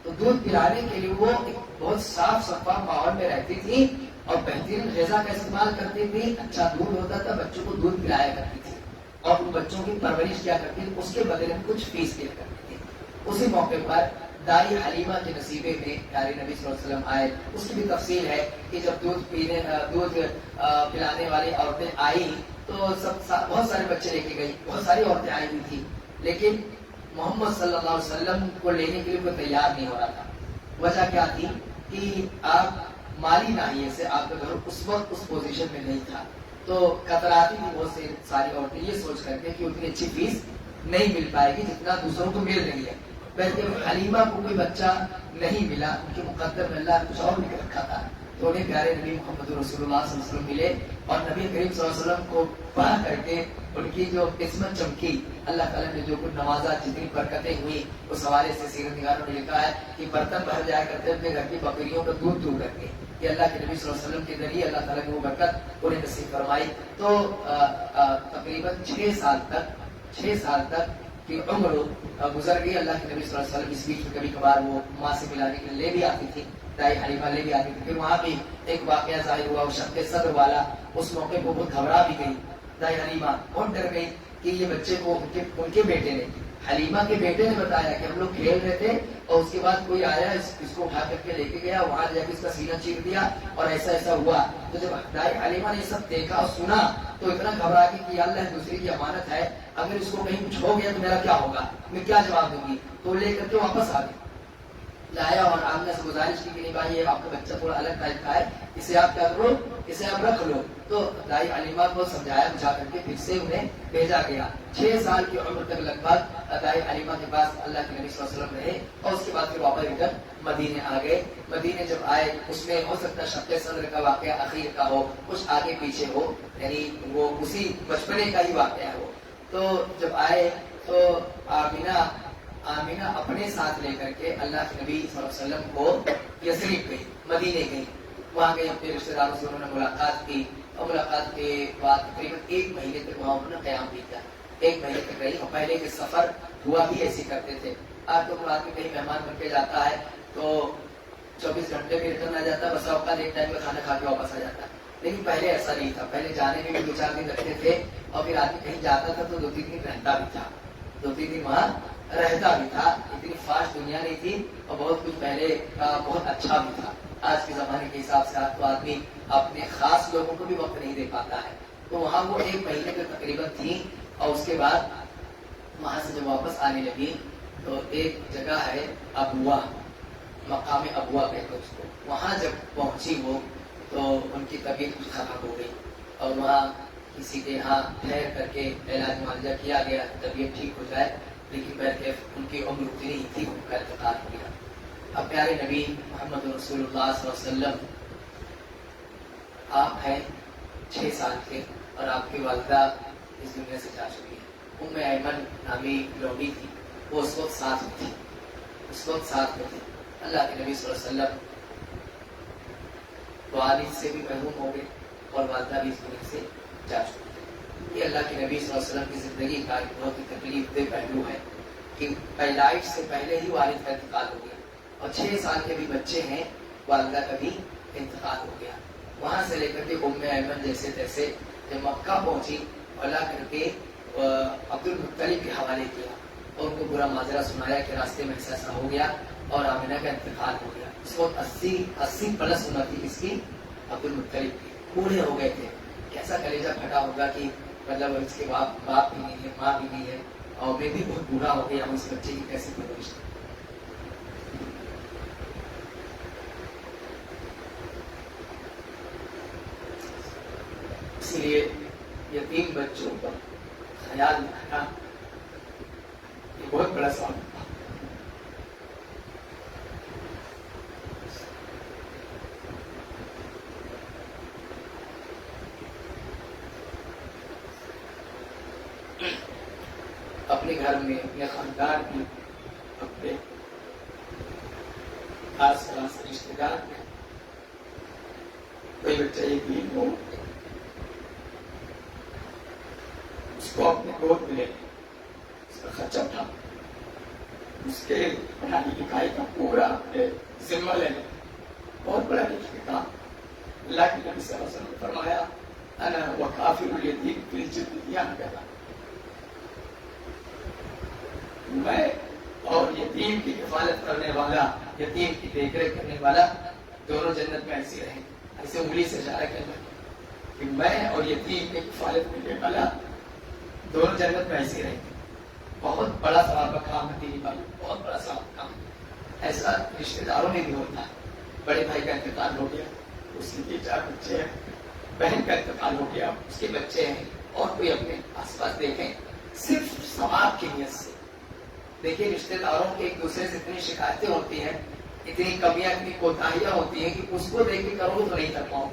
تو دودھ پلانے کے لیے وہ ایک بہت صاف شفاف ماحول میں رہتی تھی اور بہترین غذا کا استعمال کرتی تھی، اچھا دودھ ہوتا تھا، بچوں کو دودھ پلایا کرتی تھی اور ان بچوں کی پرورش کیا کرتی تھی، اس کے بدلے میں کچھ فیس دیا کرتی تھی۔ اسی موقع پر دائی حلیمہ کے نصیبے میں پیارے نبی صلی اللہ علیہ وسلم آئے۔ اس کی بھی تفصیل ہے کہ جب دودھ پلانے والی عورتیں آئی تو بہت سارے بچے لے کے گئی، بہت ساری عورتیں آئی ہوئی تھی، لیکن محمد صلی اللہ علیہ وسلم کو لینے کے لیے کوئی تیار نہیں ہو رہا تھا۔ وجہ کیا تھی کہ آپ مالی ناحیے سے آپ کا گھر اس وقت اس پوزیشن میں نہیں تھا، تو کتراتی تھی بہت سے ساری عورتیں یہ سوچ کر کے کہ اتنی اچھی فیس نہیں مل پائے گی جتنا دوسروں کو مل رہی ہے۔ بلکہ حلیمہ کو کوئی بچہ نہیں ملا، ان کے مقدر میں اللہ نے کچھ اور لکھ رکھا تھا، تو انہیں پیارے نبی محمد رسول اللہ صلی اللہ علیہ وسلم ملے اور نبی کریم صلی اللہ علیہ وسلم کو پڑھ کر کے ان کی جو قسمت چمکی، اللہ تعالیٰ نے جو کچھ نوازا، جتنی برکتیں ہوئی، اس حوالے سے سیرت نگاروں نے لکھا ہے کہ برتن بھر جایا کرتے اپنے گھر کی بکریوں کا دودھ دو کر کے، کہ اللہ کے نبی صلی اللہ علیہ وسلم کے ذریعے اللہ تعالیٰ نے وہ برکت انہیں نصیب فرمائی۔ تو تقریباً 6 سال تک کی عمر گزر گئی۔ اللہ کے نبی صلی اللہ علیہ وسلم اس بیچ میں کبھی کبھار وہ ماں سے ملانے کے لیے لے بھی آتی تھی، دائی حلیمہ لے کے آتی تھی. پھر وہاں بھی ایک واقعہ ظاہر ہوا, وہ شق صدر والا, اس موقع کو بہت گھبرا بھی گئی دائی حلیمہ, بہت ڈر گئی کہ یہ بچے کو ان کے بیٹے نے, حلیمہ کے بیٹے نے بتایا کہ ہم لوگ کھیل رہے تھے اور اس کے بعد کوئی آیا اس کو اٹھا کر کے لے کے گیا, وہاں جا کے اس کا سینہ چیر دیا اور ایسا ایسا ہوا. تو جب دائی حلیمہ نے یہ سب دیکھا اور سنا تو اتنا گھبرا کہ اللہ دوسرے کی امانت ہے, اگر اس کو کہیں کچھ ہو گیا تو میرا کیا ہوگا, میں کیا جواب دوں گی. تو لے کر کے واپس آ گئی, لایا اور آمنہ سے گزارش کی کہ نہیں بھائی یہ آپ کا بچہ تھوڑا الگ ٹائپ کا ہے, اسے آپ کیا کرو, اسے آپ رکھ لو. تو دائی حلیمہ کو سمجھایا بجھا کر کے پھر سے انہیں بھیجا گیا. 6 سال کی عمر تک لگ بھگ دائی حلیمہ کے پاس اللہ کے نبی صلی اللہ علیہ وسلم رہے اور اس کے بعد پھر واپس ریٹرن مدینے آ گئے. مدینے جب آئے, اس میں ہو سکتا ہے شق صدر کا واقعہ اخیر کا ہو, کچھ آگے پیچھے ہو, یعنی وہ اسی بچپنے کا ہی واقعہ ہو. تو جب آئے تو آمینہ اپنے ساتھ لے کر کے اللہ کے نبی صلی اللہ علیہ وسلم کو یثرب گئی, مدینے گئی. وہاں گئی, اپنے رشتے داروں سے انہوں نے ملاقات کی اور ملاقات کے بعد تقریباً 1 مہینے تک وہاں انہوں نے قیام بھی کیا. 1 مہینے تک رہی. اور پہلے کے سفر ہوا بھی ایسے کرتے تھے. آج تو آدمی کہیں مہمان بن کے جاتا ہے تو 24 گھنٹے میں ریٹرن آ جاتا ہے, بس اوقات ایک ٹائم میں کھانا کھا کے واپس آ جاتا ہے. لیکن پہلے ایسا نہیں تھا. پہلے جانے میں بھی 2-4 دن رکھتے تھے اور پھر آدمی کہیں جاتا تھا تو 2-3 دن رہتا بھی تھا, 2-3 دن وہاں رہتا بھی تھا. اتنی فاسٹ دنیا نہیں تھی اور بہت کچھ پہلے کا بہت اچھا بھی تھا. آج کے زمانے کے حساب سے تو آدمی اپنے خاص لوگوں کو بھی وقت نہیں دے پاتا ہے. تو وہاں وہ 1 مہینے تک تقریباً تھی. اور اس کے بعد وہاں سے جب واپس آنے لگی تو ایک جگہ ہے ابوا, مقام ابوا کہتے ہیں اس کو. وہاں جب پہنچی وہ تو ان کی طبیعت کچھ خراب ہو گئی اور وہاں کسی کے یہاں ٹھہر کر کے علاج معالجہ کیا گیا, طبیعت ٹھیک ہو جائے. لیکن ان کی عمر اتنی ہی تھی, ان کا انتقال ہو گیا. اب پیارے نبی محمد رسول اللہ صلی اللہ علیہ وسلم, آپ ہیں 6 سال کے اور آپ کی والدہ اس دنیا سے جا چکی ہے. ایمن نامی لوڈی تھی, وہ اس وقت ساتھ میں تھی, اللہ کے نبی صلی اللہ علیہ وسلم والد سے بھی محروم ہو گئے اور والدہ بھی اس دنیا سے جا چکی ہے. یہ اللہ کے نبی صلی اللہ علیہ وسلم کی زندگی کا ایک بہت ہی تکلیف دہ پہلو ہے کہ پیدائش سے پہلے ہی والد کا انتقال ہو گیا اور 6 سال کے بھی بچے ہیں, والدہ کا بھی انتقال ہو گیا. وہاں سے لے کر کے ایمن جیسے تیسے جب مکہ پہنچی, اللہ کر کے عبد المطلب کے حوالے کیا اور ان کو برا ماجرا سنایا کہ راستے میں ایسا ہو گیا اور آمنہ کا انتقال ہو گیا. اس وقت 80 پلس عمر تھی اس کی, عبد المطلب کی, بوڑھے ہو گئے تھے. کیسا کلیجہ پھٹا ہوگا کہ مطلب اس کے باپ بھی نہیں ہے, ماں بھی نہیں ہے اور میں بھی بہت بوڑھا ہو گیا ہوں, اس بچے کی کیسے پرورش. اسی لیے یتیم بچوں پر خیال رکھنا یہ بہت بڑا سوال ہے. اپنے گھر میں, اپنے خاندان میں, اپنے آس پاس رشتے دار میں کوئی بچہ یتیم ہو, اس کو اپنے گود میں لے, اس کا خرچہ اٹھا, اس کے پڑھائی لکھائی کا پورا اپنے ذمہ لے لے. بہت بڑا نیکی کا کام. اللہ کے نبی صلی اللہ علیہ وسلم نے فرمایا انا وکافل الیتیم فی الجنہ, میں اور یتیم کی حفاظت کرنے والا, یتیم کی دیکھ ریکھ کرنے والا دونوں جنت میں ایسے رہیں. ایسے انگلی سے اشارہ کرنا کہ میں اور یتیم کی حفاظت کرنے والا دونوں جنت میں ایسے رہیں. بہت بڑا ثواب کا کام ہے دینی بھائی, بہت بڑا ثواب کا کام. ایسا رشتے داروں میں بھی ہوتا ہے. بڑے بھائی کا انتقال ہو گیا, اس کے 4 بچے ہیں, بہن کا انتقال ہو گیا, اس کے بچے ہیں, اور کوئی اپنے آس پاس دیکھیں, صرف ثواب کی نیت سے. دیکھیے رشتے داروں کے ایک دوسرے سے اتنی شکایتیں ہوتی ہیں, اتنی کمیاں, اتنی کوتاہیاں ہوتی ہیں کہ اس کو دیکھ کے کرو تو نہیں کر پاؤں.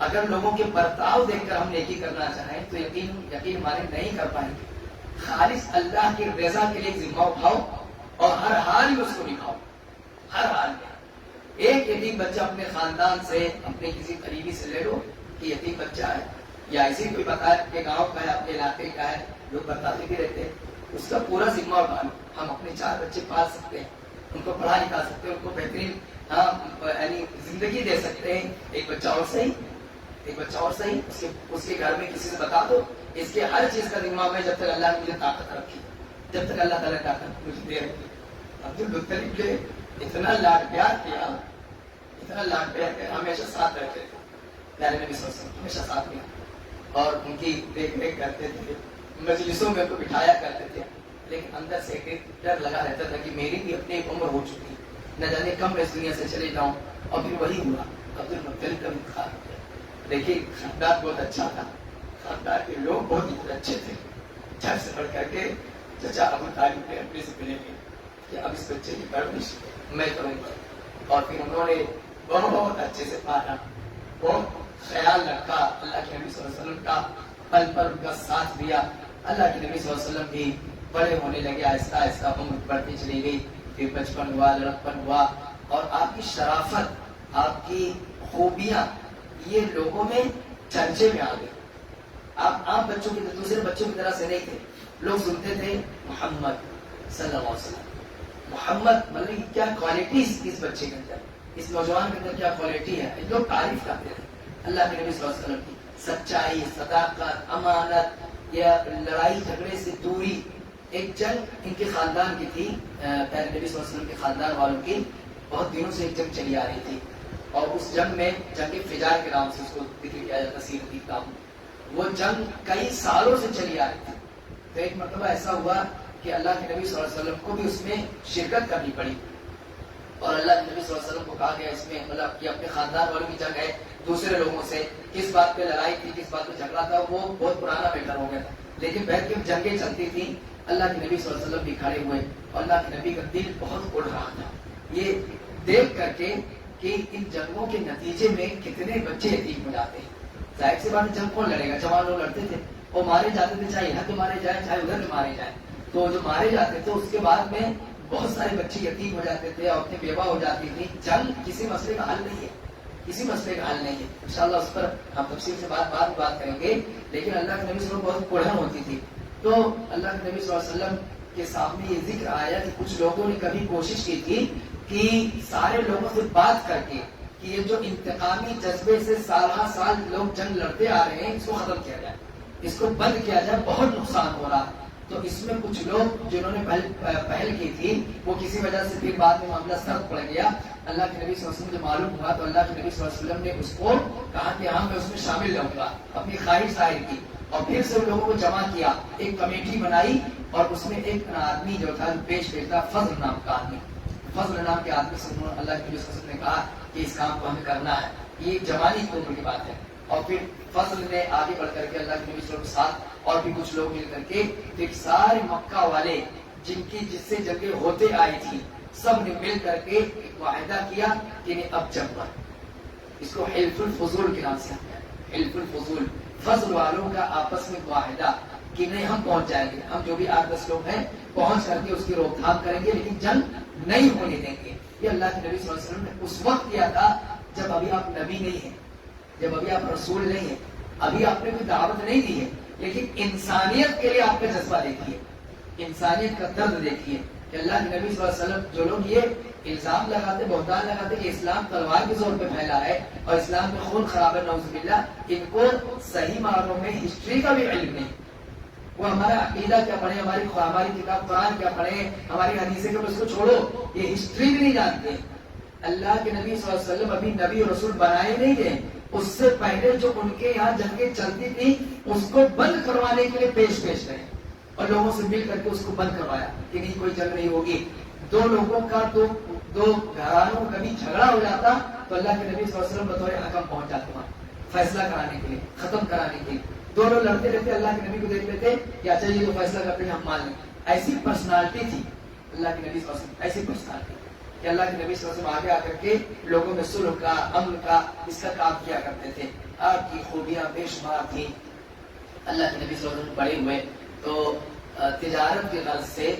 اگر لوگوں کے برتاؤ دیکھ کر ہم نیکی کرنا چاہیں تو یقین مانے نہیں کر پائیں گے. خالص اللہ کی رضا کے لیے ذمہ اٹھاؤ اور ہر حال میں اس کو نبھاؤ, ہر حال میں. ایک یتیم بچہ اپنے خاندان سے, اپنے کسی قریبی سے لے لو کہ یتیم بچہ ہے, یا ایسے کوئی بتا کہ گاؤں کا ہے, اپنے علاقے کا ہے, لوگ بتاتے بھی رہتے ہیں, اس کا پورا ذمہ اٹھا لو. ہم اپنے 4 بچے پال سکتے ہیں, ان کو پڑھا لکھا سکتے ہیں, ان کو بہترین ہاں یعنی زندگی دے سکتے ہیں. ایک بچہ اور صحیح، ایک بچہ اور صحیح، اس کے گھر میں کسی سے بتا دو اس کے ہر چیز کا دماغ میں، جب تک اللہ نے مجھے طاقت رکھی، جب تک اللہ تعالیٰ طاقت مجھے دے رکھی. عبد المطلب نے اتنا لاڈ پیار کیا، اتنا لاڈ پیار کیا، ہمیشہ ساتھ رہتے تھے پیارے نبی صلی اللہ علیہ وسلم، ہمیشہ ساتھ میں اور ان کی دیکھ ریکھ کرتے تھے، مجلسوں میں ان کو بٹھایا کرتے تھے. لیکن اندر سے ایک ڈر لگا رہتا تھا کہ میری بھی اپنی ایک عمر ہو چکی، نہ جانے کم میں اس دنیا سے چلے جاؤں. اور پھر وہی ہوا، عبد المطلب کا انتقال ہو گیا. دیکھیے خاندان بہت اچھا تھا، خاندان کے لوگ بہت اچھے تھے. جب سے پڑھ کر کے چچا ابو طالب نے اپنے سے ملے گے کہ اب اس بچے کی پرورش میں کروں گا. اور پھر انہوں نے بہت اچھے سے پالا، بہت خیال رکھا، اللہ کے نبی صلی اللہ علیہ وسلم کا پل پر ان کا ساتھ دیا. اللہ کے نبی صلی اللہ علیہ وسلم بھی بڑے ہونے لگے، آہستہ آہستہ عمر بڑھتی چلی گئی. پھر بچپن ہوا، لڑکپن ہوا، اور آپ کی شرافت، آپ کی خوبیاں یہ لوگوں میں چرچے میں آ گئی. آپ عام بچوں کی دوسرے بچوں کی طرح سے نہیں تھے. لوگ سنتے تھے محمد صلی اللہ علیہ وسلم، محمد مطلب کیا کوالٹی اس بچے کے اندر، اس نوجوان کے اندر کیا کوالٹی ہے. لوگ تعریف کرتے تھے اللہ کے نبی صلی اللہ علیہ وسلم کی، سچائی، صداقت، امانت، یا لڑائی جھگڑے سے دوری. ایک جنگ ان کے خاندان کی تھی، پیارے نبی صلی اللہ علیہ وسلم کے خاندان والوں کی بہت دنوں سے ایک جنگ چلی آ رہی تھی. اور اس جنگ میں جنگ فجار کے نام سے اس کو ذکر کیا جاتا، سیرتی کام. وہ جنگ کئی سالوں سے چلی آ رہی تھی. تو ایک مرتبہ ایسا ہوا کہ اللہ کے نبی صلی اللہ علیہ وسلم کو بھی اس میں شرکت کرنی پڑی. اور اللہ کے نبی صلی اللہ علیہ وسلم کو کہا گیا اس میں مطلب کہ اپنے خاندان والوں کی جنگ ہے دوسرے لوگوں سے، کس بات پہ لڑائی تھی، کس بات پہ جھگڑا تھا، وہ بہت پرانا میٹر ہو گیا تھا. لیکن بیٹھ کے جنگیں چلتی تھیں، اللہ کے نبی صلی اللہ علیہ وسلم بھی کھڑے ہوئے اور اللہ کے نبی کا دل بہت اڑ رہا تھا یہ دیکھ کر کے کہ ان جنگوں کے نتیجے میں کتنے بچے یتیم ہو جاتے ہیں. ظاہر سی بات جنگ کون لڑے گا، جوان لوگ لڑتے تھے، وہ مارے جاتے تھے، چاہے یہاں کے مارے جائیں چاہے ادھر کے مارے جائیں. تو جو مارے جاتے تھے اس کے بعد میں بہت سارے بچے یتیم ہو جاتے تھے، عورتیں بیوہ ہو جاتی تھی. جنگ کسی مسئلے کا حل نہیں ہے، کسی مسئلے کا حل نہیں ہے. انشاءاللہ اس پر ہم تفصیل سے بات کریں گے. لیکن اللہ کے نبی صلی اللہ علیہ وسلم بہت کڑھن ہوتی تھی. تو اللہ کے نبی صلی اللہ علیہ وسلم کے سامنے یہ ذکر آیا کہ کچھ لوگوں نے کبھی کوشش کی تھی کہ سارے لوگوں سے بات کر کے کہ یہ جو انتقامی جذبے سے سالہ سال لوگ جنگ لڑتے آ رہے ہیں اس کو ختم کیا جائے، اس کو بند کیا جائے، بہت نقصان ہو رہا ہے. تو اس میں کچھ لوگ جنہوں نے پہل کی تھی وہ کسی وجہ سے پھر بعد میں معاملہ سخت پڑ گیا. اللہ کے نبی صلی اللہ علیہ وسلم جو معلوم ہوا تو اللہ کے نبی صلی اللہ علیہ وسلم نے اس کو کہا کہ ہاں میں اس میں شامل رہوں گا، اپنی خواہش ظاہر کی. اور پھر سے ان لوگوں کو جمع کیا، ایک کمیٹی بنائی اور اس میں ایک آدمی جو تھا پیش بھیجا، فضل نام کا آدمی. فضل نام کے آدمی سے اللہ کے نبی صلی اللہ علیہ وسلم نے کہا کہ اس کام کو ہمیں کرنا ہے. یہ جوانی کی عمر کی بات ہے. اور پھر فضل نے آگے بڑھ کر کے اللہ کے نبی صلی اللہ علیہ وسلم کے ساتھ اور بھی کچھ لوگ مل کر کے ایک سارے مکہ والے جس سے جنگیں ہوتے آئی تھی سب نے مل کر کے ایک معاہدہ کیا کہ نہیں اب جنگ پر. اس کو حلف الفضول کے نام سے حلف الفضول، فضل والوں کا آپس میں معاہدہ کہ نہیں ہم پہنچ جائیں گے، ہم جو بھی 8-10 لوگ ہیں پہنچ کر کے اس کی روک تھام کریں گے لیکن جنگ نہیں ہونے دیں گے. یہ اللہ کے نبی صلی اللہ علیہ وسلم نے اس وقت کیا تھا جب ابھی آپ نبی نہیں ہیں، جب ابھی آپ رسول نہیں ہیں، ابھی آپ نے کوئی دعوت نہیں دی ہے. لیکن انسانیت کے لیے آپ کا جذبہ دیکھیے، انسانیت کا درد دیکھیے کہ اللہ کے نبی صلی اللہ علیہ وسلم جو لوگ یہ الزام لگاتے، بہتان لگاتے کہ اسلام تلوار کے زور پہ پھیلا ہے اور اسلام میں خون خراب ہے، نعوذ باللہ، ان کو صحیح معنوں میں ہسٹری کا بھی علم نہیں. وہ ہمارا عقیدہ کیا پڑھے، ہماری کتاب قرآن کیا پڑھے، ہماری حدیثیں کہ اس کو چھوڑو، یہ ہسٹری بھی نہیں جانتے. اللہ کے نبی صلی اللہ علیہ وسلم ابھی نبی اور رسول بنائے نہیں گئے، اس سے پہلے جو ان کے یہاں جنگیں چلتی تھی اس کو بند کروانے کے لیے پیش رہے اور لوگوں سے مل کر کے اس کو بند کروایا کہ نہیں کوئی جنگ نہیں ہوگی. دو لوگوں کا دو گھرانوں کا کبھی جھگڑا ہو جاتا تو اللہ کے نبی صلی اللہ علیہ وسلم بطور حکم پہنچ جاتے وہاں فیصلہ کرانے کے لیے، ختم کرانے کے لیے. دو لوگ لڑتے رہتے اللہ کے نبی کو دیکھ لیتے کہ اچھا یہ جو فیصلہ کرتے ہیں ہم مان لیں. ایسی پرسنالٹی تھی اللہ کے نبی صلی اللہ علیہ وسلم، ایسی پرسنالٹی کہ اللہ کے نبی صلی اللہ علیہ وسلم آگے آ کر کے لوگوں میں صلح کا، امن کا، اس کا کام کیا کرتے تھے. آپ کی خوبیاں بے شمار تھیں. اللہ کے نبی صلی اللہ علیہ وسلم بڑے ہوئے تو تجارت کے غرض سے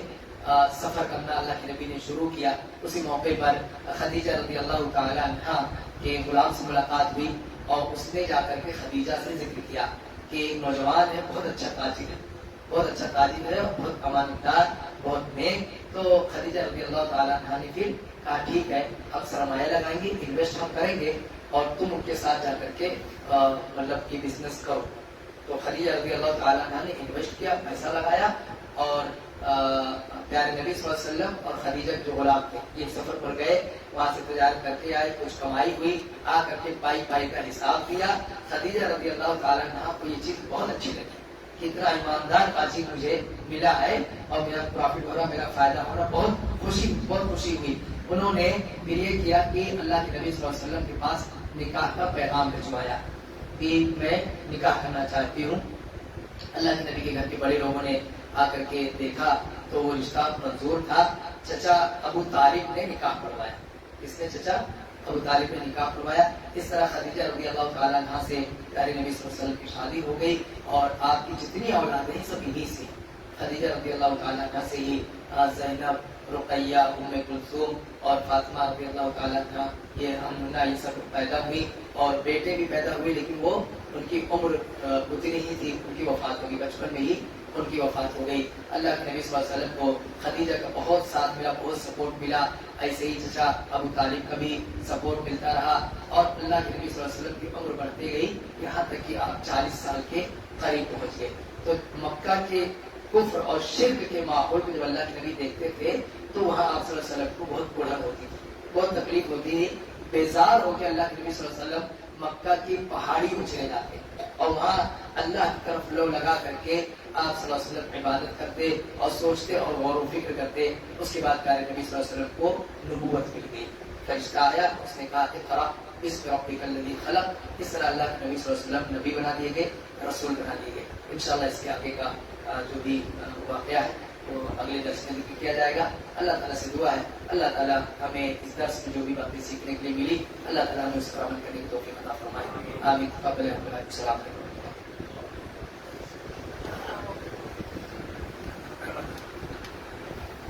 سفر کرنا اللہ کے نبی نے شروع کیا. اسی موقع پر خدیجہ رضی اللہ تعالی عنہا کے غلام سے ملاقات ہوئی اور اس نے جا کر کے خدیجہ سے ذکر کیا کہ ایک نوجوان ہے، بہت اچھا تاجر ہے، بہت اچھا تاجر ہے، بہت امانتدار، بہت نیک. تو خدیجہ رضی اللہ تعالیٰ عنہ نے پھر کہا ٹھیک ہے، ہم سرمایہ لگائیں گے، انویسٹ ہم کریں گے اور تم ان کے ساتھ جا کر کے مطلب کہ بزنس کرو. تو خدیجہ رضی اللہ تعالیٰ عنہ نے انویسٹ کیا، پیسہ لگایا اور پیارے نبی صلی اللہ علیہ وسلم اور خدیجہ جو غلام تھے یہ سفر پر گئے، وہاں سے تجارت کر کے آئے، کچھ کمائی ہوئی، آ کر کے پائی پائی کا حساب دیا. خدیجہ رضی اللہ تعالیٰ عنہ کو یہ چیز بہت اچھی لگی کہ اتنا ایماندار قاضی مجھے ملا ہے اور میرا پروفٹ ہو رہا، میرا فائدہ ہو رہا، بہت خوشی ہوئی. انہوں نے پھر یہ کیا کہ اللہ کے نبی صلی اللہ علیہ وسلم کے پاس نکاح کا پیغام بھجوایا کہ میں نکاح کرنا چاہتی ہوں. اللہ کے نبی کے گھر کے بڑے لوگوں نے آ کر کے دیکھا تو وہ رشتہ منظور تھا. چچا ابو طالب نے نکاح پڑھوایا. کس نے؟ چچا ابو طالب نے نکاح پڑھوایا. اس طرح خدیجہ رضی اللہ تعالیٰ عنہ سے پیارے نبی صلی اللہ علیہ وسلم کی شادی ہو گئی اور آپ کی جتنی اولادیں سب انہی سے. خدیجہ رضی اللہ تعالیٰ عنہ سے ہی زینب، رقیہ، ام کلثوم اور فاطمہ رضی اللہ تعالیٰ عنہ یہ سب پیدا ہوئی اور بیٹے بھی پیدا ہوئے، لیکن وہ ان کی عمر اتنی ہی تھی، ان کی وفات ہوگی، بچپن میں ہی ان کی وفات ہو گئی. اللہ کے نبی صلی اللہ علیہ وسلم کو خدیجہ کا بہت ساتھ ملا، بہت سپورٹ ملا. ایسے ہی چچا ابو طالب کا بھی سپورٹ ملتا رہا اور اللہ کے نبی صلی اللہ علیہ وسلم کی عمر بڑھتی گئی یہاں تک کہ آپ 40 سال کے قریب پہنچ گئے. تو مکہ کے کفر اور شرک کے ماحول کو جب اللہ کے نبی دیکھتے تھے تو وہاں آپ صلی اللہ علیہ وسلم کو بہت بڑھن ہوتی تھی، بہت تکلیف ہوتی تھی. بیزار ہو کے اللہ کے نبی صلی اللہ علیہ وسلم مکہ کی پہاڑی کو چلے جاتے اور وہاں اللہ کی طرف لو لگا کر کے آپ صلی اللہ علیہ وسلم عبادت کرتے اور سوچتے اور غور و فکر کرتے. اس کے بعد پیارے نبی صلی اللہ علیہ وسلم کو نبوت مل گئی، فرشتہ آیا، اس نے کہا اقرأ باسم ربک الذی خلق. اس طرح اللہ کے نبی صلی اللہ علیہ وسلم نبی بنا دیے گئے، رسول بنا دیے گئے. انشاءاللہ اس کے آگے کا جو بھی واقعہ ہے وہ اگلے درس میں ذکر کیا جائے گا. اللہ تعالیٰ سے دعا ہے اللہ تعالیٰ ہمیں اس درس میں جو بھی باتیں سیکھنے کے لیے ملی اللہ تعالیٰ ہمیں اس پر عمل کرنے کی توفیق عطا فرمائے. آمین. السلام علیکم.